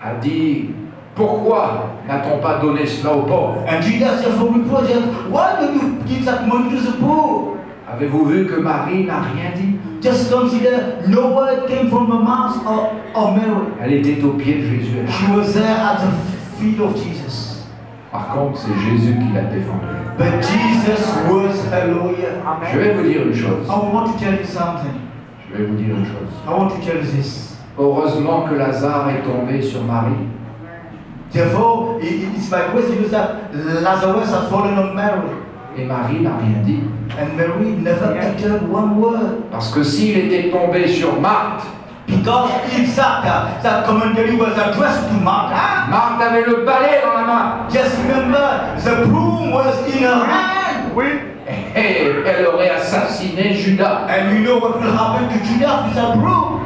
A dit, pourquoi n'a-t-on pas donné cela aux pauvres? And Judas therefore reproached, why don't you give that money to the poor? Avez-vous vu que Marie n'a rien dit? Just consider no word came from the mouth of Mary. Elle était aux pieds de Jésus. She was there at the feet of Jesus. Par contre, c'est Jésus qui l'a défendu. But Jesus was her lawyer. Je vais vous dire une chose. I want to tell you something. Je vais vous dire une chose. I want to tell you this. Heureusement que Lazare est tombé sur Marie. Therefore, it's my question is that Lazarus had fallen on Mary. Et Marie n'a rien dit. And Mary never uttered one word. Parce que s'il était tombé sur Marthe, Because if that commentary was addressed to Martha, Marthe avait le balai dans la main. just remember the broom was in her hand. Et elle aurait assassiné Judas. And you know what will happen to Judas with that broom?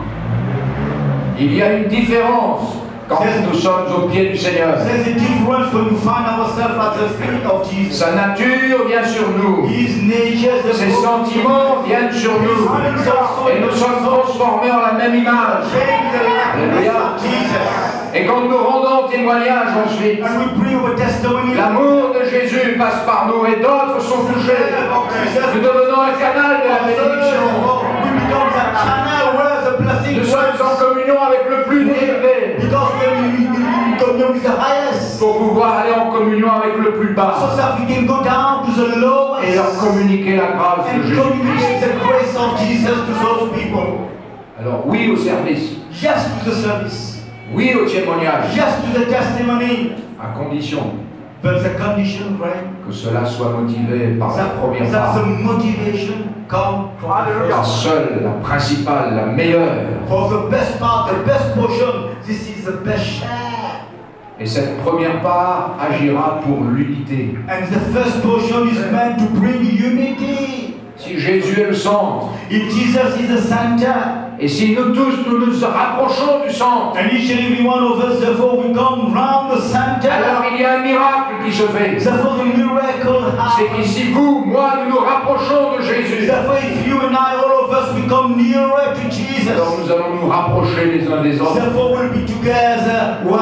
Il y a une différence quand nous sommes au pied du Seigneur. There's a difference when you find ourselves at the feet of Jesus. Sa nature vient sur nous. His nature, the Ses sentiments viennent sur nous. Et nous sommes transformés en la même image. change the likeness of Jesus. Et quand nous rendons témoignage ensuite, And we bring our testimony. l'amour de Jésus passe par nous et d'autres sont touchés. Nous devenons un canal de la bénédiction. We become the channel where the blessing Nous sommes en communion avec le plus élevé because we communion with the highest. pour pouvoir aller en communion avec le plus bas So that we can go down to the lowest et leur communiquer la grâce de and Jésus. communicate the grace of Jesus to those people. Alors oui au service, Yes to the service. oui au témoignage, Yes to the testimony. à condition But the condition, right? que cela soit motivé par la première That's part. the motivation come from La seule, la principale, la meilleure. for the best part, the best portion. This is the best share. Et cette première part agira pour l'unité. And the first portion is meant to bring unity. Si Jésus est le centre, If Jesus is the center, et si nous tous nous nous rapprochons du centre, and each and every one of us, therefore, we come round the center. alors il y a un miracle qui se fait. Therefore, the miracle C'est happens. qu'ici, vous, moi, nous nous rapprochons de Jésus. Therefore, if you and I, all of us, become nearer to Jesus, Alors nous allons nous rapprocher les uns des autres therefore, we'll be together, one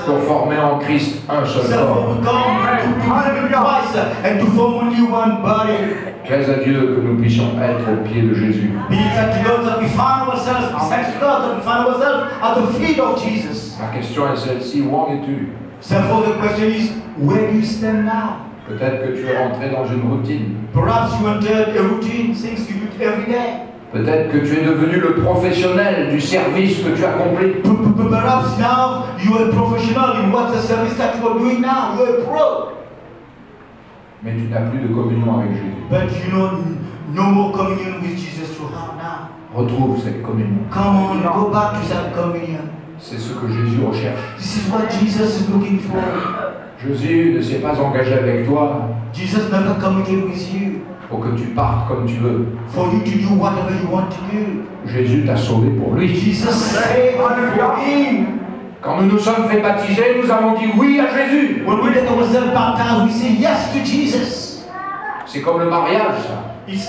pour another. former en Christ un seul Therefore, corps. we come to Christ and to form only one body. Plaise à Dieu que nous puissions être au pied de Jésus. Be it to God that we find ourselves, thanks to God that we find ourselves at the feet of Jesus. La question est celle-ci, où en es-tu? Therefore, the question is, where do you stand now? Peut-être que tu es rentré dans une routine. Perhaps you entered a routine, things you do every day. Peut-être que tu es devenu le professionnel du service que tu accomplis. Perhaps now you are a professional in what the service that you are doing now. You are a pro. Mais tu n'as plus de communion avec Jésus. But you know, no more communion with Jesus to have now. Retrouve cette communion. Come on, go back to that communion. C'est ce que Jésus recherche. This is what Jesus is looking for. Jésus ne s'est pas engagé avec toi Jesus never committed with you pour que tu partes comme tu veux. for you to do whatever you want to do. Jésus t'a sauvé pour lui. Jesus saved you for him. Quand nous nous sommes fait baptiser, nous avons dit oui à Jésus. When we let ourselves baptized, we say yes to Jesus. C'est comme le mariage, ça. It's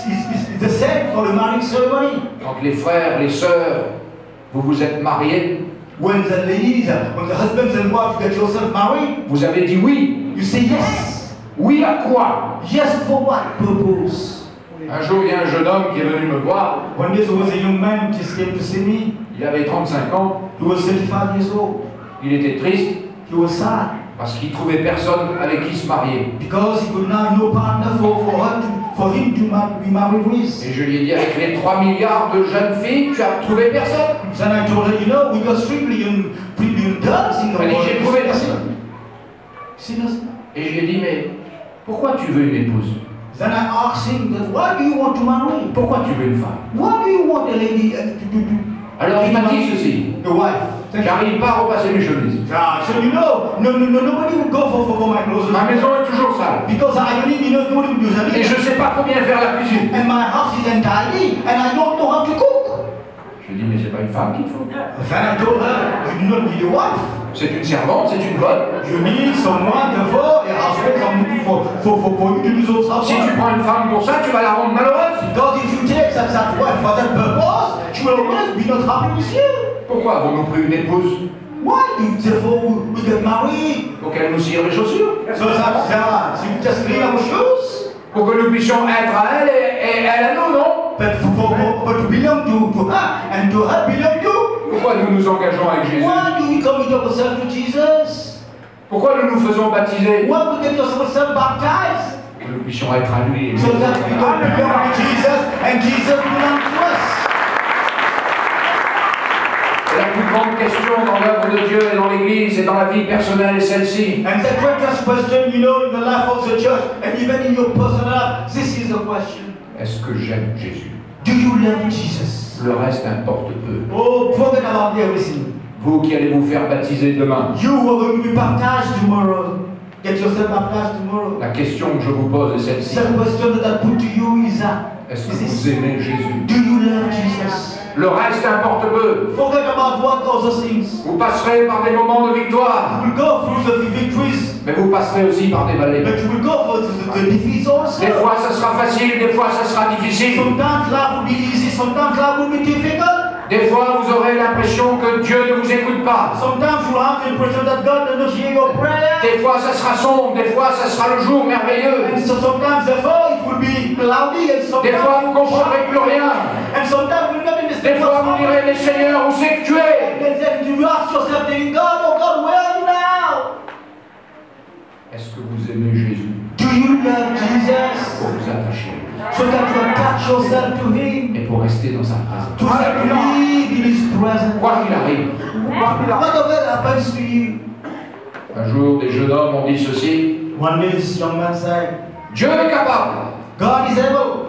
the same for the marriage ceremony. Quand les frères, les sœurs, vous vous êtes mariés, When the ladies, when the husbands and wives get yourself married, vous avez dit oui. you say yes. Oui à quoi? Yes for what purpose? Un jour, il y a un jeune homme qui est venu me voir. One day there was a young man just came to see me. Il avait 35 ans. He was 35 years old. Il était triste He was sad parce qu'il trouvait personne avec qui se marier. because he could now no partner for him to be married with. Et je lui ai dit, avec les 3 milliards de jeunes filles, tu as trouvé personne. Then I told her, you know, we got 3 billion girls in the Elle dit, world. j'ai trouvé personne. Serious? Et je lui ai dit, mais pourquoi tu veux une épouse? Then I asked him that, why do you want to marry? Pourquoi tu veux une femme? Why do you want a lady Alors il m'a dit ceci, a wife? j'arrive pas à repasser mes chemises. So you know, nobody would go for my clothes. Ma maison est toujours sale. Because I believe, you know, nobody would do that. Et je sais pas trop bien faire la cuisine. And my house is untidy, and I don't know how to cook. Je lui ai dit, mais c'est pas une femme qu'il faut. Then I told her, you do not need a wife. C'est une servante, c'est une bonne. You need someone, therefore, a husband for you to do those Si tu housework. prends une femme pour ça, tu vas la rendre malheureuse. Because if you take that wife for that purpose, she will always be not happy with you. Pourquoi avons-nous pris une épouse? Why do therefore we get married? Pour qu'elle nous cire les chaussures. So that you just clean our shoes. Pour que nous puissions être à elle et elle à nous, non? But to belong to her and to her belong to. Pourquoi nous nous engageons avec Jésus? Why do we commit ourselves to Jesus? Pourquoi nous nous faisons baptiser? Why we get ourselves baptized? Pour que nous puissions être à lui. So that we don't belong to Jesus and Jesus belongs to us. C'est la plus grande question dans l'œuvre de Dieu et dans l'Église et dans la vie personnelle est celle-ci. And the greatest question, you know, in the life of the church and even in your personal life, this is the question. Est-ce que j'aime Jésus? Do you love Jesus? Le reste importe peu. Oh, forget about everything. Vous qui allez vous faire baptiser demain, You are going to be baptized tomorrow. Get yourself baptized tomorrow. la question que je vous pose est celle-ci. The question that I put to you is that, Est-ce que vous aimez Jésus? do you love Jesus? Le reste importe peu. Forget about what other things. Vous passerez par des moments de victoire, You will go through the victories, mais vous passerez aussi par des vallées. but you will go for the defeats also. Des fois, ça sera facile, des fois, ça sera difficile. Sometimes life will be easy, sometimes life will be difficult. Des fois, vous aurez l'impression que Dieu ne vous écoute pas. Sometimes you have the impression that God does not hear your prayer. Des fois, ça sera sombre, des fois, ça sera le jour merveilleux. And so sometimes therefore it will be cloudy and Des sometimes fois, vous ne comprendrez plus rien. and sometimes you will not Des understand fois, what's vous happening. direz, mais Seigneur, où c'est que tu es? And then you ask yourself, saying, God, oh God, where are you now? Est-ce que vous aimez Jésus Do you love Jesus? pour vous attacher So that you attach yourself to Him, et pour rester dans sa présence? to live in His presence. Quoi qu'il arrive, Whatever happens to you. un jour, des jeunes hommes ont dit ceci: One day this young man said, Dieu est capable. God is able.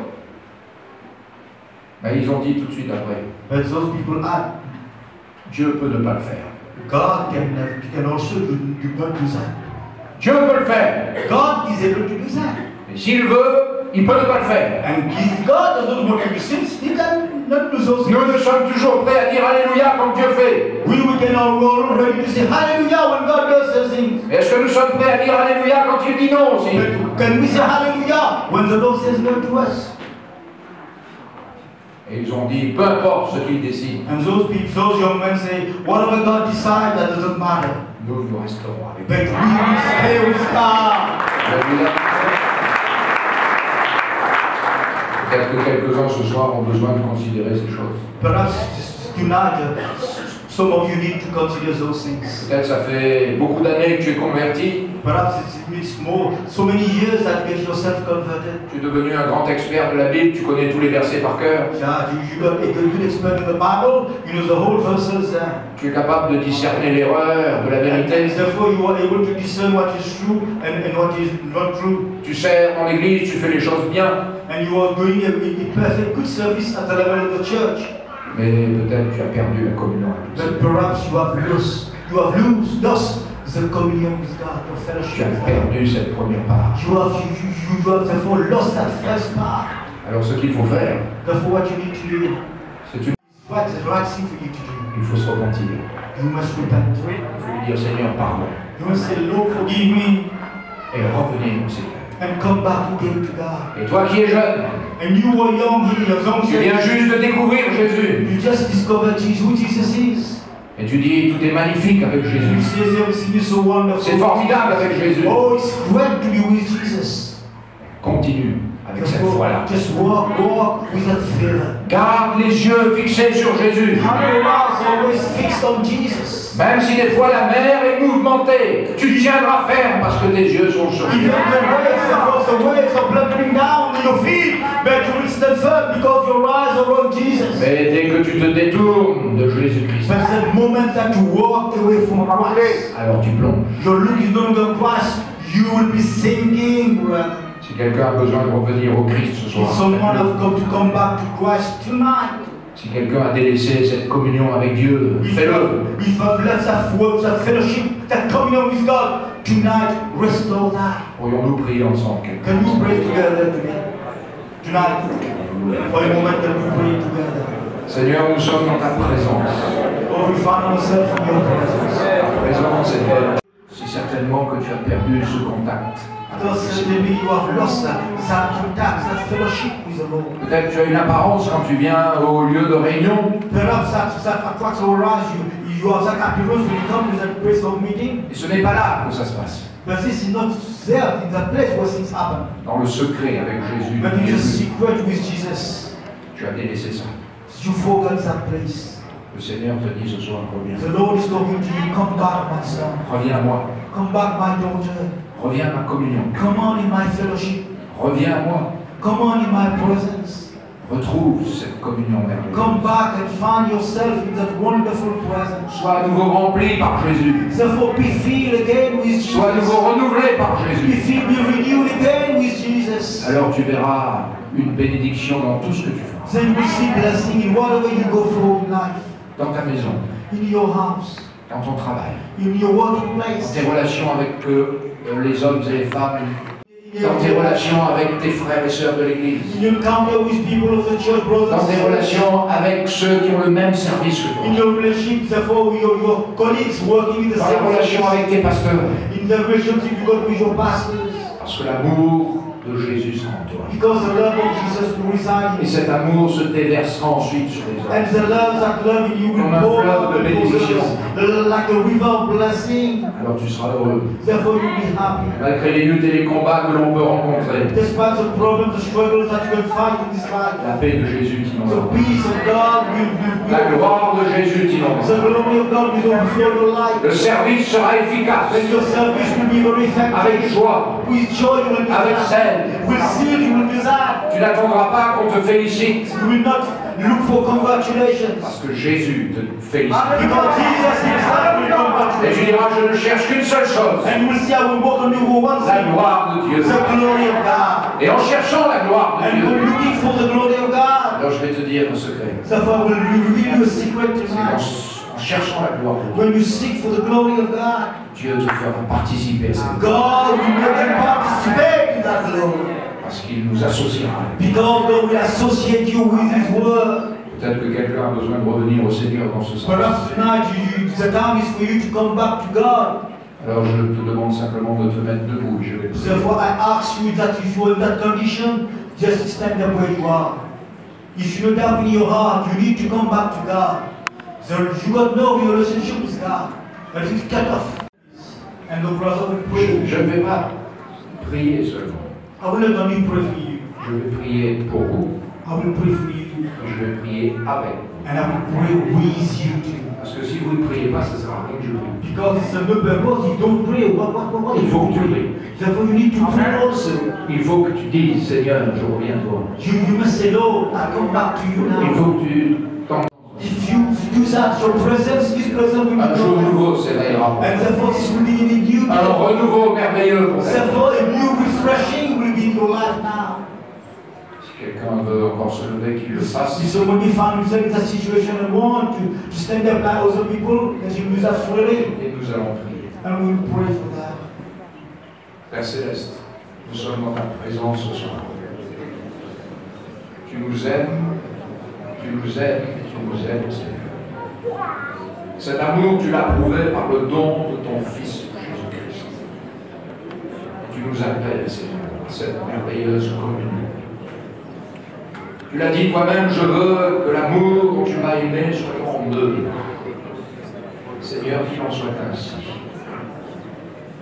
Ben, ils ont dit tout de suite après: But those people add, Dieu peut ne pas le faire. God can also do not do that. Dieu peut le faire. God is able to do that. Mais s'il veut, il peut ne pas le faire. And if God does not want to do things, He can not do those things. Nous sommes toujours prêts à dire Alléluia comme Dieu fait. We can all ready to say hallelujah when God does those things. Est-ce que nous sommes prêts à dire Alléluia quand il dit non aussi? But can we say hallelujah when the Lord says no to us? Et ils ont dit, peu importe ce qu'il décide, And those people, those young men say, whatever God decides, that doesn't matter. nous resterons avec But we will stay with God. Alléluia. Peut-être que quelques-uns ce soir ont besoin de considérer ces choses. Perhaps tonight, some of you need to consider those things. Peut-être ça fait beaucoup d'années que tu es converti. Perhaps it's more, so many years that you get yourself converted. Tu es devenu un grand expert de la Bible, tu connais tous les versets par cœur. Yeah, you got a good expert in the Bible, you know the whole verses there. Tu es capable de discerner l'erreur de la vérité. Therefore, you are able to discern what is true and what is not true. Tu sers dans l'église, tu fais les choses bien. And you are doing a perfect good service at the level of the church. Mais peut-être tu as perdu la communion avec Dieu. But perhaps you have lost the communion with God, the Tu fellowship as with God. perdu cette première part. You have therefore lost that first part. Alors ce qu'il faut faire, Therefore, what you need to do, c'est une... what is the right thing for you to do? il faut se repentir. You must repent. Il faut lui dire Seigneur, pardon. You must say, Lord, forgive me, Et revenir au Seigneur. and come back again to God. Et toi qui es jeune, And you are young here, young tu viens juste de découvrir Jésus. you just discovered Jesus, who Jesus is. Et tu dis, tout est magnifique avec You Jésus. say everything is so wonderful. C'est formidable avec Jésus. Oh, it's great to be with Jesus. Continue avec cette foi-là. Just walk with that fear. Garde les yeux fixés sur Jésus. Have your eyes always fixed on Jesus. Même si des fois la mer est mouvementée, tu tiendras ferme parce que tes yeux sont sur Even Dieu. the waves are plunging down in your feet, but you will stand firm because your eyes are on Jesus. Mais dès que tu te détournes de Jésus-Christ, But the moment that you walk away from Christ, alors tu plonges. your look is no longer Christ, you will be sinking, brother. Si quelqu'un a besoin de revenir au Christ ce soir, If someone faites-le. has got to come back to Christ tonight, Si quelqu'un a délaissé cette communion avec Dieu, fais-le. if I've left that work, that fellowship, that communion with God, tonight, restore that. Pourrions-nous prier ensemble quelqu'un? Can you pray together today? Tonight, for a moment, can we pray together? Seigneur, nous sommes dans ta présence. Oh, we find ourselves in your presence. Ta présence est belle. Si certainement que tu as perdu ce contact. Because maybe you have lost that contact, that fellowship with the Lord. Peut-être tu as une apparence quand tu viens au lieu de réunion. Perhaps that attracts or arouse you. You have that appearance when you come to that place of meeting. Et ce n'est pas là que ça se passe. But this is not there in that place where things happen. Dans le secret avec Jésus. But in the secret with Jesus, Tu as délaissé ça. you forgot that place. Le Seigneur te dit ce soir, reviens. The Lord is talking to you. Come back, my son. Reviens à moi. Come back, my daughter. Reviens à ma communion. Come on in my fellowship. Reviens à moi. Come on in my presence. Retrouve cette communion merveilleuse. Come back and find yourself in that wonderful presence. Sois à nouveau rempli par Jésus. Therefore, be filled again with Jesus. Sois à nouveau renouvelé par Be Jésus. filled, be renewed again with Jesus. Alors tu verras une bénédiction dans tout ce que tu fais. Then we see blessing in whatever you go through in life. Dans ta maison, In your house, dans ton travail, in your working dans place, tes relations avec les hommes et les femmes, dans tes relations avec tes frères et sœurs de l'Église, in your encounter with people of the church, brothers dans and tes sisters, relations avec ceux qui ont le même service que in toi, your relationship, therefore, with your colleagues working in the dans la same relation service, avec tes pasteurs, in the relationship you got with your pastors, parce que l'amour de Jésus sera en toi. because the love of Jesus will reside Et in you. cet amour se déversera ensuite sur les And hommes. that love in you will Comme un pour fleuve out de into bénédiction. others, like a river of blessing. Alors tu seras heureux. Therefore, you'll be happy. Malgré les luttes et les combats que l'on peut rencontrer, Despite the problems, the struggles that you can find in this life, la paix de Jésus the t'inondera. peace of God will La gloire de Jésus t'inondera. the glory of God will overflow your life. Le service sera efficace, And your service will be very avec effective. joie, With joy you will be avec there. zèle. With zeal you will be there. Tu n'attendras pas qu'on te félicite, You will not look for congratulations. parce que Jésus te félicite. Because Jesus himself will Et tu congratulate. diras, je ne cherche qu'une seule chose, And you will see I will walk on you for one la thing. gloire de Dieu. The glory of God. Et en cherchant la gloire de And Dieu, we're looking for the glory of God. alors je vais te dire un secret. Therefore, we'll reveal you a secret C'est tonight. en cherchant la gloire de Dieu, When you seek for the glory of God, Dieu te fera participer à cette gloire, God will make you participate in that glory. parce qu'il nous associera. Because God will associate you with His word. Peut-être que quelqu'un a besoin de revenir au Seigneur dans ce sens. Perhaps tonight the time is for you to come back to God. Alors je te demande simplement de te mettre debout. Je vais prier. Therefore, I ask you that if you are in that condition, just stand up where you are. If you don't have in your heart, you need to come back to God. So you got no relationship with God. That is cut off. And the brother will pray. Je ne vais pas prier seulement. I will not only pray for you. Je vais prier pour vous. I will pray for you. Je vais prier avec vous. And I will pray with you too. Parce que si vous ne priez pas, ça ne sert à rien que je prie. Because it's a no purpose. You don't pray. What Il faut que tu pries. Therefore, you need to pray also. Il faut que tu dises, Seigneur, je reviens à toi. You must say, Lord, I come back to you Il now. faut que tu t'en... If you do that, your presence, His presence will be Un jour gone. nouveau s'éveillera. And therefore, this will be in a new Un day. renouveau merveilleux pour ta vie. Therefore, a new refreshing will be in your life now. Si quelqu'un veut encore se lever, qu'il le fasse. If somebody found himself in that situation and want to stand up like other people, that you use that freely. Et nous allons prier. And we will pray for that. Père Céleste, nous sommes dans ta présence ce soir. Tu nous aimes, tu nous aimes, tu nous aimes, Seigneur. Cet amour, tu l'as prouvé par le don de ton Fils Jésus-Christ. Tu nous appelles, Seigneur, à cette merveilleuse communion. Tu l'as dit toi-même, je veux que l'amour dont tu m'as aimé soit en eux. Seigneur, qu'il en soit ainsi.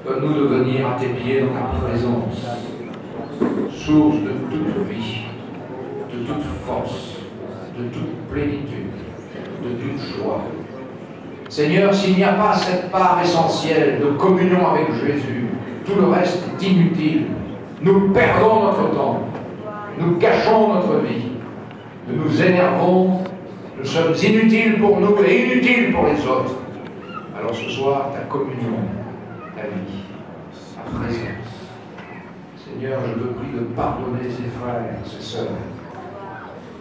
Donne-nous de venir à tes pieds dans ta présence, source de toute vie, de toute force, de toute plénitude, de toute joie. Seigneur, s'il n'y a pas cette part essentielle de communion avec Jésus, tout le reste est inutile. Nous perdons notre temps, nous gâchons notre vie, nous nous énervons, nous sommes inutiles pour nous et inutiles pour les autres. Alors ce soir, ta communion, ta vie, ta présence. Seigneur, je te prie de pardonner ces frères, ces sœurs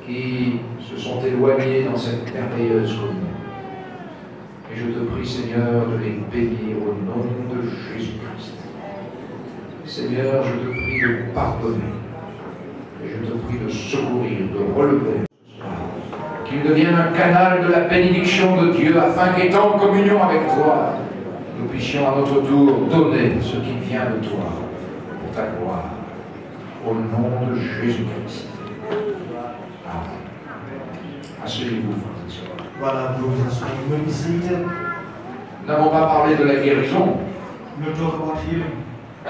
qui se sont éloignés dans cette merveilleuse communion. Et je te prie, Seigneur, de les bénir au nom de Jésus-Christ. Seigneur, je te prie de pardonner. Et je te prie de secourir, de relever. Qu'il devienne un canal de la bénédiction de Dieu, afin qu'étant en communion avec toi, nous puissions à notre tour donner ce qui vient de toi, pour ta gloire. Au nom de Jésus-Christ. Amen. Asseyez-vous, frères et sœurs. Voilà, brothers and sisters, you will be seated. Nous n'avons pas parlé de la guérison. We'll talk about healing.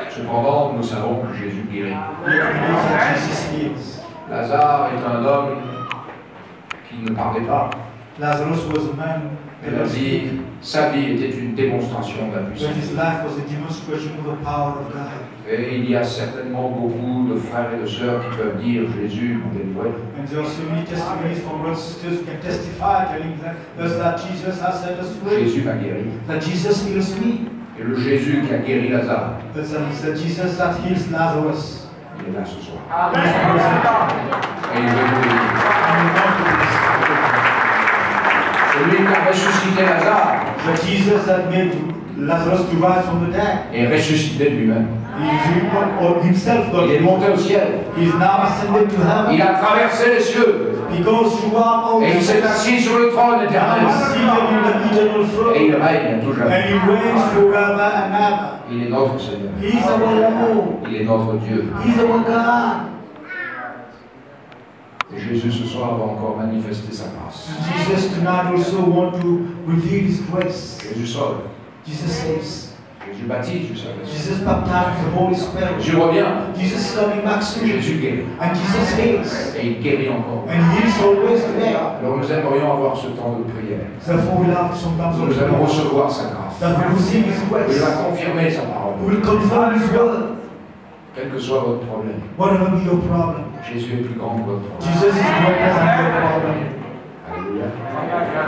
Cependant, nous savons que Jésus guérit. We know that Jesus heals. Lazare est un homme qui ne parlait pas. Lazarus was a man Elle a dit, sa vie était une démonstration de la but puissance. his life was a demonstration of the power of God. Et il y a certainement beaucoup de frères et de sœurs qui peuvent dire, Jésus m'a délivré. And there are so many testimonies from brothers and sisters who can testify, telling us that Jesus has set us free, Jésus m'a guéri. that Jesus heals me, Et le Jésus qui a guéri Lazare, that the Jesus that heals Lazarus. il est là ce soir. He is present. Et il veut nous bénir. And we want to be Celui qui a ressuscité Lazare the Jesus that made Lazarus to rise from the dead. est ressuscité lui-même. He himself got Il est monté au ciel. He is now ascended to heaven. Il a traversé les cieux. He goes throughout all Et il s'est assis sur le trône Now éternel. he's seated in the eternal Et throne. il règne à tout And jamais. he reigns forever and ever. Il est notre Seigneur. He is our Lord. Il est notre Dieu. He is our God. Et Jésus ce soir va encore manifester sa grâce. Jesus tonight also want to reveal His grace. Jésus sauve. Jesus saves. Jésus baptise, vous savez. Jesus baptizes the Holy Spirit. Jésus revient. Jesus is coming back soon. Jésus guérit. And Jesus heals. Et il guérit encore. And He is always there. Alors nous aimerions avoir ce temps de prière. Therefore we'll have sometimes Nous allons recevoir sa grâce. that we receive His Il grace. va confirmer sa parole. We will confirm His word. Quel que soit votre problème, Whatever be your problem. Jésus est plus grand que votre problème. Jesus is greater than your problem. Alléluia.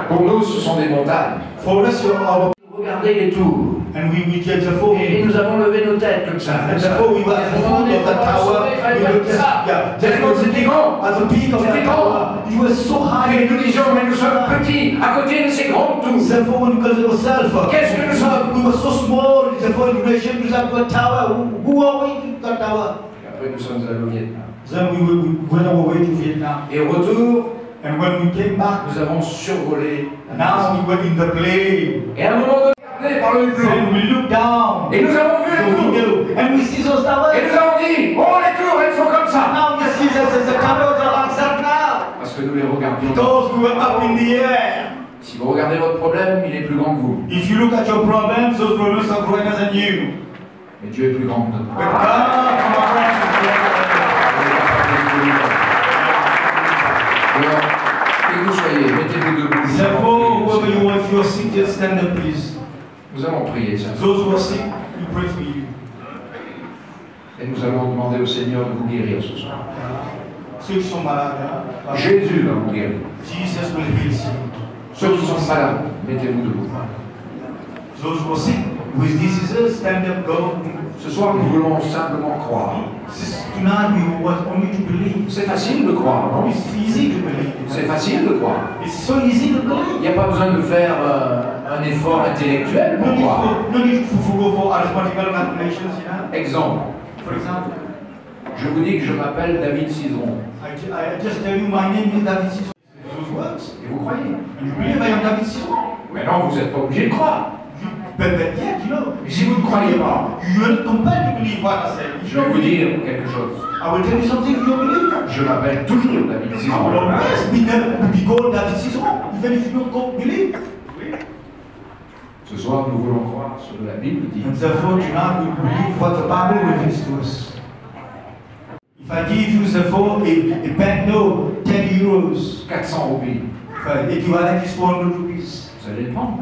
Pour nous, ce sont des montagnes. For us, you're our. Regardez les tours. And we get the phone. Et nous avons levé nos têtes comme ça. And therefore we were at the foot of the tower. We looked at, yeah, Tellement c'était grand. at the peak of the C'était tower. It was so high. Et nous disions, mais nous sommes petits à côté de ces grandes tours. Therefore, when we consider ourselves, Qu'est-ce que nous sommes? we were so small. Therefore, in relation to that tower, who are we to that tower? Et après, nous sommes allés au Vietnam. Then we went our way to Vietnam. Et au retour, And when we came back, nous avons survolé la now maison. we were in the plane. Et à un moment donné, regardé par le hublot. Then we looked down Et nous avons vu the les tours. window and we see those towers. Et nous avons dit, oh les tours, elles sont comme ça. Now we see that the towers are like that now. Parce que nous les regardions. Because we were up in the air. Si vous regardez votre problème, il est plus grand que vous. If you look at your problems, those problems are greater than you. Mais Dieu est plus grand que notre But problème. God, from our friends, is greater than Alors, que vous soyez, mettez-vous debout. you. Therefore, whoever you are, if you're just stand up, please. Nous allons prier ça. Those who are sick, we pray for you. Et nous allons demander au Seigneur de vous guérir ce soir. Ceux qui sont malades, hein, Jésus va vous guérir. Jesus will heal you. Ceux qui sont malades, mettez-vous debout. Those who are sick with diseases, stand up, go. Ce soir, nous voulons simplement croire. Tonight we want only to believe. C'est facile de croire, non? It's easy to believe. C'est facile de croire. It's so easy to Il believe. n'y a pas besoin de faire un effort intellectuel pour croire. No need to go for arithmetical calculations, you know. Exemple, For example, je vous dis que je m'appelle David Cidron. I just tell you my name is David Cizon. Those words. Et vous croyez? And you believe I am David Cizon. Mais non, vous n'êtes pas obligé de croire. But yet, you know, Mais si vous ne croyez pas, you are compelled to believe what I say. je vais vous dire quelque chose. I will tell you something you don't believe. Je m'appelle toujours David I will Cidron. always be called David Cizon, even if you don't believe. Ce soir, nous voulons croire ce que la Bible dit. And therefore, tonight we believe what the Bible reveals to us. If I give you therefore a banknote, 10 euros, 400 roupies. if equivalent is 400 rupees, Vous allez le prendre.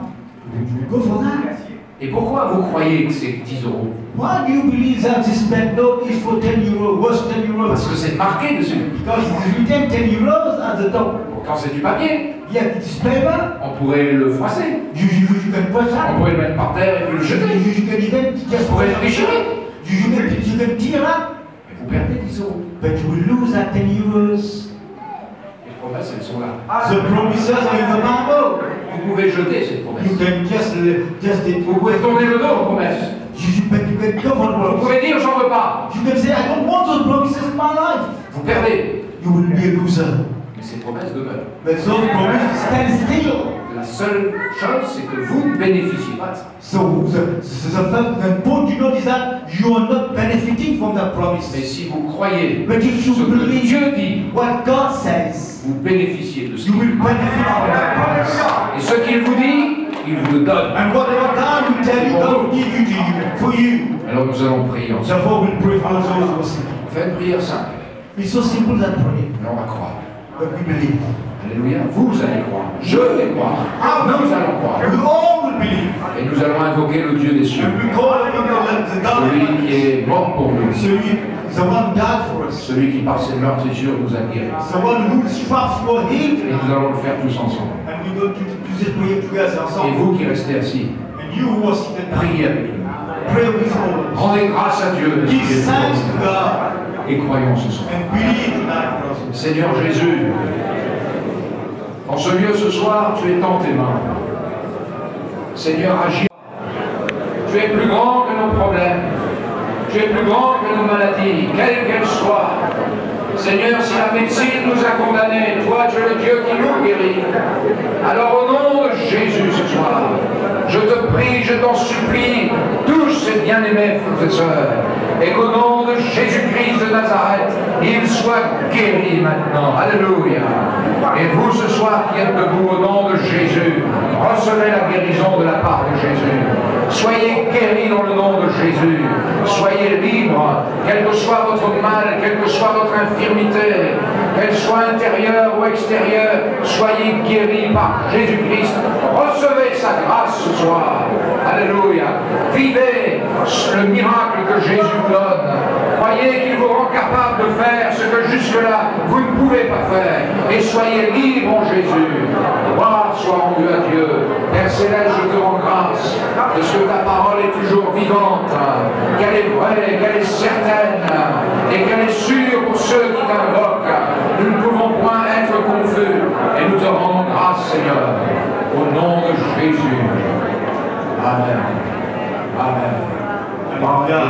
you go for that. Et pourquoi vous croyez que c'est 10 euros? Why do you believe that this banknote is for 10 euros, worth 10 euros? Parce que c'est marqué dessus. Because it is written 10 euros at the top. Pourtant, c'est du papier. Yet it is paper. On pourrait le froisser. You can put On that. pourrait le mettre par terre et puis le jeter. You can even just On pourrait le déchirer. you can tear up. Et vous perdez 10 euros. But you will lose that 10 euros. Les promesses, elles sont là. The promises are in the Bible. Vous pouvez jeter ces You promesses. can just Vous pouvez tourner le dos aux promesses. but you can go for Vous the pouvez dire, j'en veux pas. You can say, I don't want those promises in my life. Vous perdez. You will be a loser. Mais ces promesses demeurent. But those promises stand still. La seule chose, c'est que vous ne bénéficiez pas de ça. So the point you know is that you are not benefiting from that promise. Mais si vous croyez But if you ce que believe Dieu dit, what God says, vous bénéficiez de ce you qu'il will dit. benefit from that promise. Et ce qu'il vous dit, il vous le donne. And whatever God will tell you, God will give you to you, for you. Alors nous allons prier ensemble. Therefore, we'll pray for those who are sick. Faites une prière simple. It's so simple that prayer, Mais on va croire. but we believe. Alléluia. Vous allez croire. Je vais croire. Nous allons croire. We all will believe. Et nous allons invoquer le Dieu des cieux. And we call upon the God of Celui qui est mort pour nous. celui, the one died for us, Celui qui par ses meurtrissures nous a guéris. the one who stripes for Et healed. nous allons le faire tous ensemble. And we go to this prayer together Et ensemble. vous qui restez assis, And you who are seated now, priez avec nous. pray with all. Rendez grâce à Dieu de ce Give qu'il est thanks to pour God nous. Et croyons ce soir. and believe tonight, brothers. Seigneur Jésus, en ce lieu ce soir, tu es dans tes mains. Seigneur, agis. Tu es plus grand que nos problèmes. Tu es plus grand que nos maladies, quelles qu'elles soient. Seigneur, si la médecine nous a condamnés, toi, tu es le Dieu qui nous guérit. Alors au nom de Jésus ce soir, je te prie, je t'en supplie, touche ces bien-aimés frères et sœurs, et qu'au nom de Jésus-Christ de Nazareth, ils soient guéris maintenant. Alléluia. Et vous ce soir qui êtes debout au nom de Jésus, recevez la guérison de la part de Jésus. Soyez guéris dans le nom de Jésus. Soyez libres, quel que soit votre mal, quelle que soit votre infirmité, qu'elle soit intérieure ou extérieure, soyez guéris par Jésus-Christ. Recevez sa grâce ce soir. Alléluia. Vivez le miracle que Jésus donne. Croyez qu'il vous rend capable de faire ce que jusque-là vous ne pouvez pas faire. Et soyez libres en Jésus. Gloire soit rendue à Dieu. Père Céleste, je te rends grâce de ce que ta parole est toujours vivante, qu'elle est vraie, qu'elle est certaine et qu'elle est sûre pour ceux qui t'invoquent. Nous ne pouvons point être confus et nous te rendons grâce, Seigneur, au nom de Jésus. Amen. Amen. Alléluia.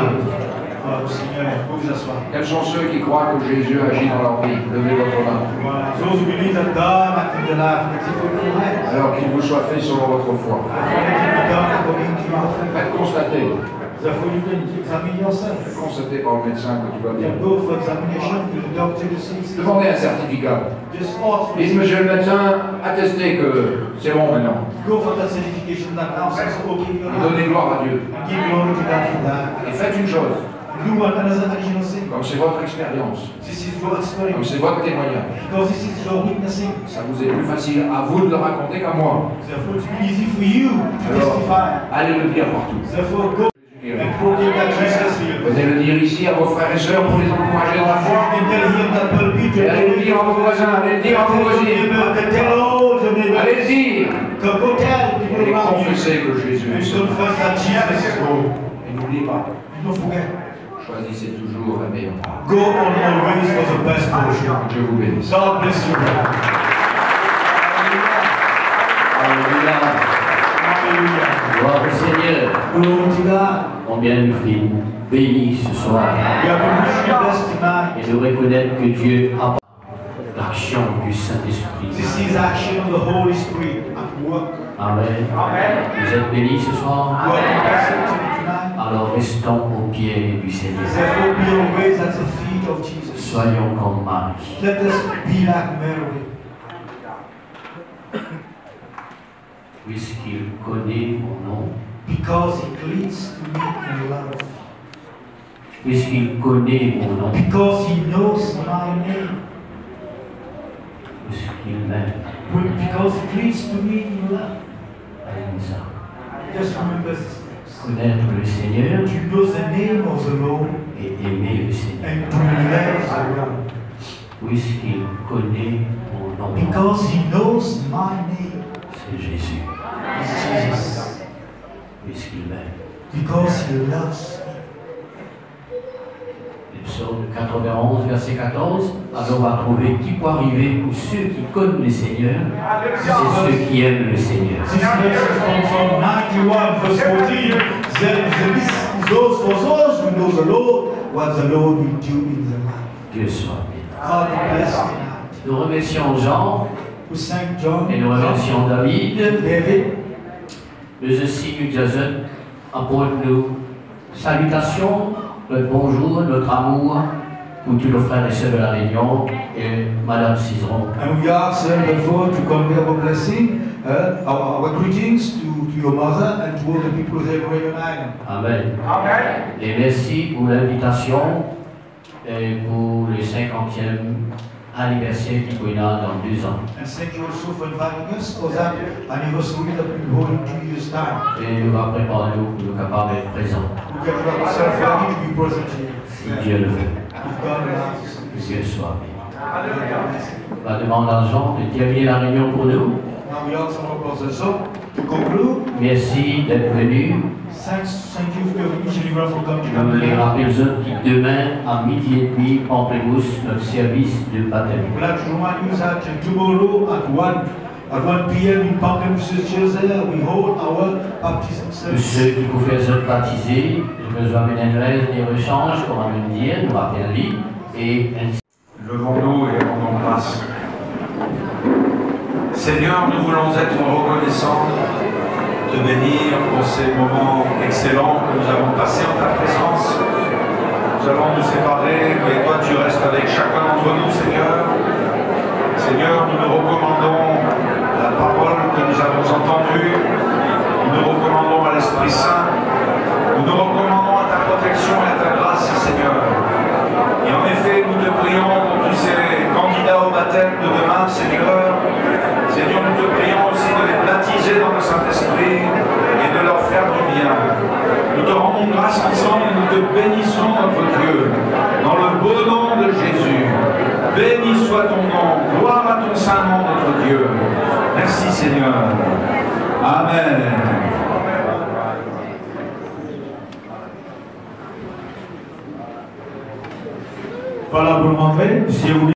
Oh, Seigneur, vous vous asseoir. Quels sont ceux qui croient que Jésus agit dans leur vie? Levez votre main. Voilà. Those who believe that God acted in the life, let's see for your hands. Alors qu'il vous soit fait selon votre foi. Let it be done according to your faith. Faites constater. Therefore, you can examine yourself. Faites constater par le médecin que tout va You bien. can go for examination to the doctor to see. Demandez un certificat. Just ask for Dites, monsieur le médecin, attestez que c'est bon maintenant. Go for that certification that now says, okay, you're Et donnez gloire à Dieu. and give glory to God for that. Et faites une chose. Do one another additional thing. comme c'est votre expérience, This is your comme experience. c'est votre témoignage, Because this is your witnessing. ça vous est plus facile à vous de le raconter qu'à moi. Therefore, it's easy for you to Alors, testify. allez le dire partout. Therefore, go and proclaim that Jesus heals. Venez le dire ici à vos frères et sœurs pour les encourager dans la foi. And tell him that will be Et allez le dire à vos voisins, allez le dire à vos voisines. Tell all the neighbors. Allez le dire. Go tell people Et around you. confessez que Jésus And est Seigneur. confess that Jesus is Lord. Et n'oubliez pas, Don't forget. choisissez toujours la meilleure part. Go on always for the best portion. Que Dieu vous bénisse. God bless you. Alléluia. Hallelujah. Gloire au Seigneur. Glory to God. Combien nous sommes bénis ce soir. We have been richly blessed tonight. Et de reconnaître que Dieu a l'action du Saint-Esprit. This is action of the Holy Spirit at work. Amen. Vous êtes bénis ce soir. You are blessed tonight. Alors restons au pied du Seigneur. Therefore, be always at the feet of Jesus. Soyons comme Marie. Let us be like Mary. Puisqu'il connaît mon nom. Because He cleaves to me in love. Puisqu'il connaît mon nom. Because He knows my name. Puisqu'il m'aime. Because He cleaves to me in love. Alléluia. Just remember these things. Connaître le Seigneur To know the name of the Lord et aimer le Seigneur. and to love the Lord. Puisqu'il connaît mon nom. Because He knows my name. C'est Jésus. It's Jesus. Puisqu'il m'aime. Because He loves me. Le psaume 91, verset 14. Alors on va trouver qui peut arriver pour ceux qui connaissent le Seigneur, c'est ceux qui aiment le Seigneur. This verse is from Psalm 91, verse 14. This is those for those who know the Lord, what the Lord will do in their life. Dieu soit béni. God bless tonight. Nous remercions Jean We thank John, et nous remercions David. David, Mais aussi nous Jason apporte nos salutations, notre bonjour, notre amour pour tous nos frères et sœurs de la Réunion et Madame Cizeron. and we ask therefore to convey our blessing, our greetings to your mother and to all the people there in Raven Island. Amen. Et merci pour l'invitation et pour le 50e anniversaire qui est là dans 2 ans. And thank you also for inviting us for that anniversary that we will hold in 2 years' time. Et nous va préparer nous pour nous capables d'être présents. We get ourselves ready to be present here. Si Dieu le veut. If God allows us. Que Dieu soit béni. God bless you. On va demander à Jean de terminer la réunion pour nous. Now we ask our brothers so to conclude. Merci d'être venus. Thank you for each and everyone for coming Je les to rappelle aux autres qui demain à midi et demi, Pamplemousse, notre service de baptême. We'd like to remind you that tomorrow at 1 p.m. in Pamplemousse Church there, we hold our baptism Tous service. ceux qui pouvaient être baptisés, je vous amène une lettre des rechanges, comme on me dire, nous rappelle et ainsi. Levons-nous et rendons grâce. Seigneur, nous voulons être reconnaissants, te bénir pour ces moments excellents que nous avons passés en ta présence. Nous allons nous séparer, mais toi tu restes avec chacun d'entre nous, Seigneur. Seigneur, nous nous recommandons la parole que nous avons entendue. Nous nous recommandons à l'Esprit Saint. Nous nous recommandons à ta protection et à ta grâce, Seigneur. Et en effet, nous te prions pour tous ces candidats au baptême de demain, Seigneur. Seigneur, nous te prions aussi de les baptiser dans le Saint-Esprit et de leur faire du bien. Nous te rendons grâce ensemble et nous te bénissons, notre Dieu, dans le beau nom de Jésus. Béni soit ton nom, gloire à ton saint nom, notre Dieu. Merci Seigneur. Amen. Voilà pour le montrer. Si vous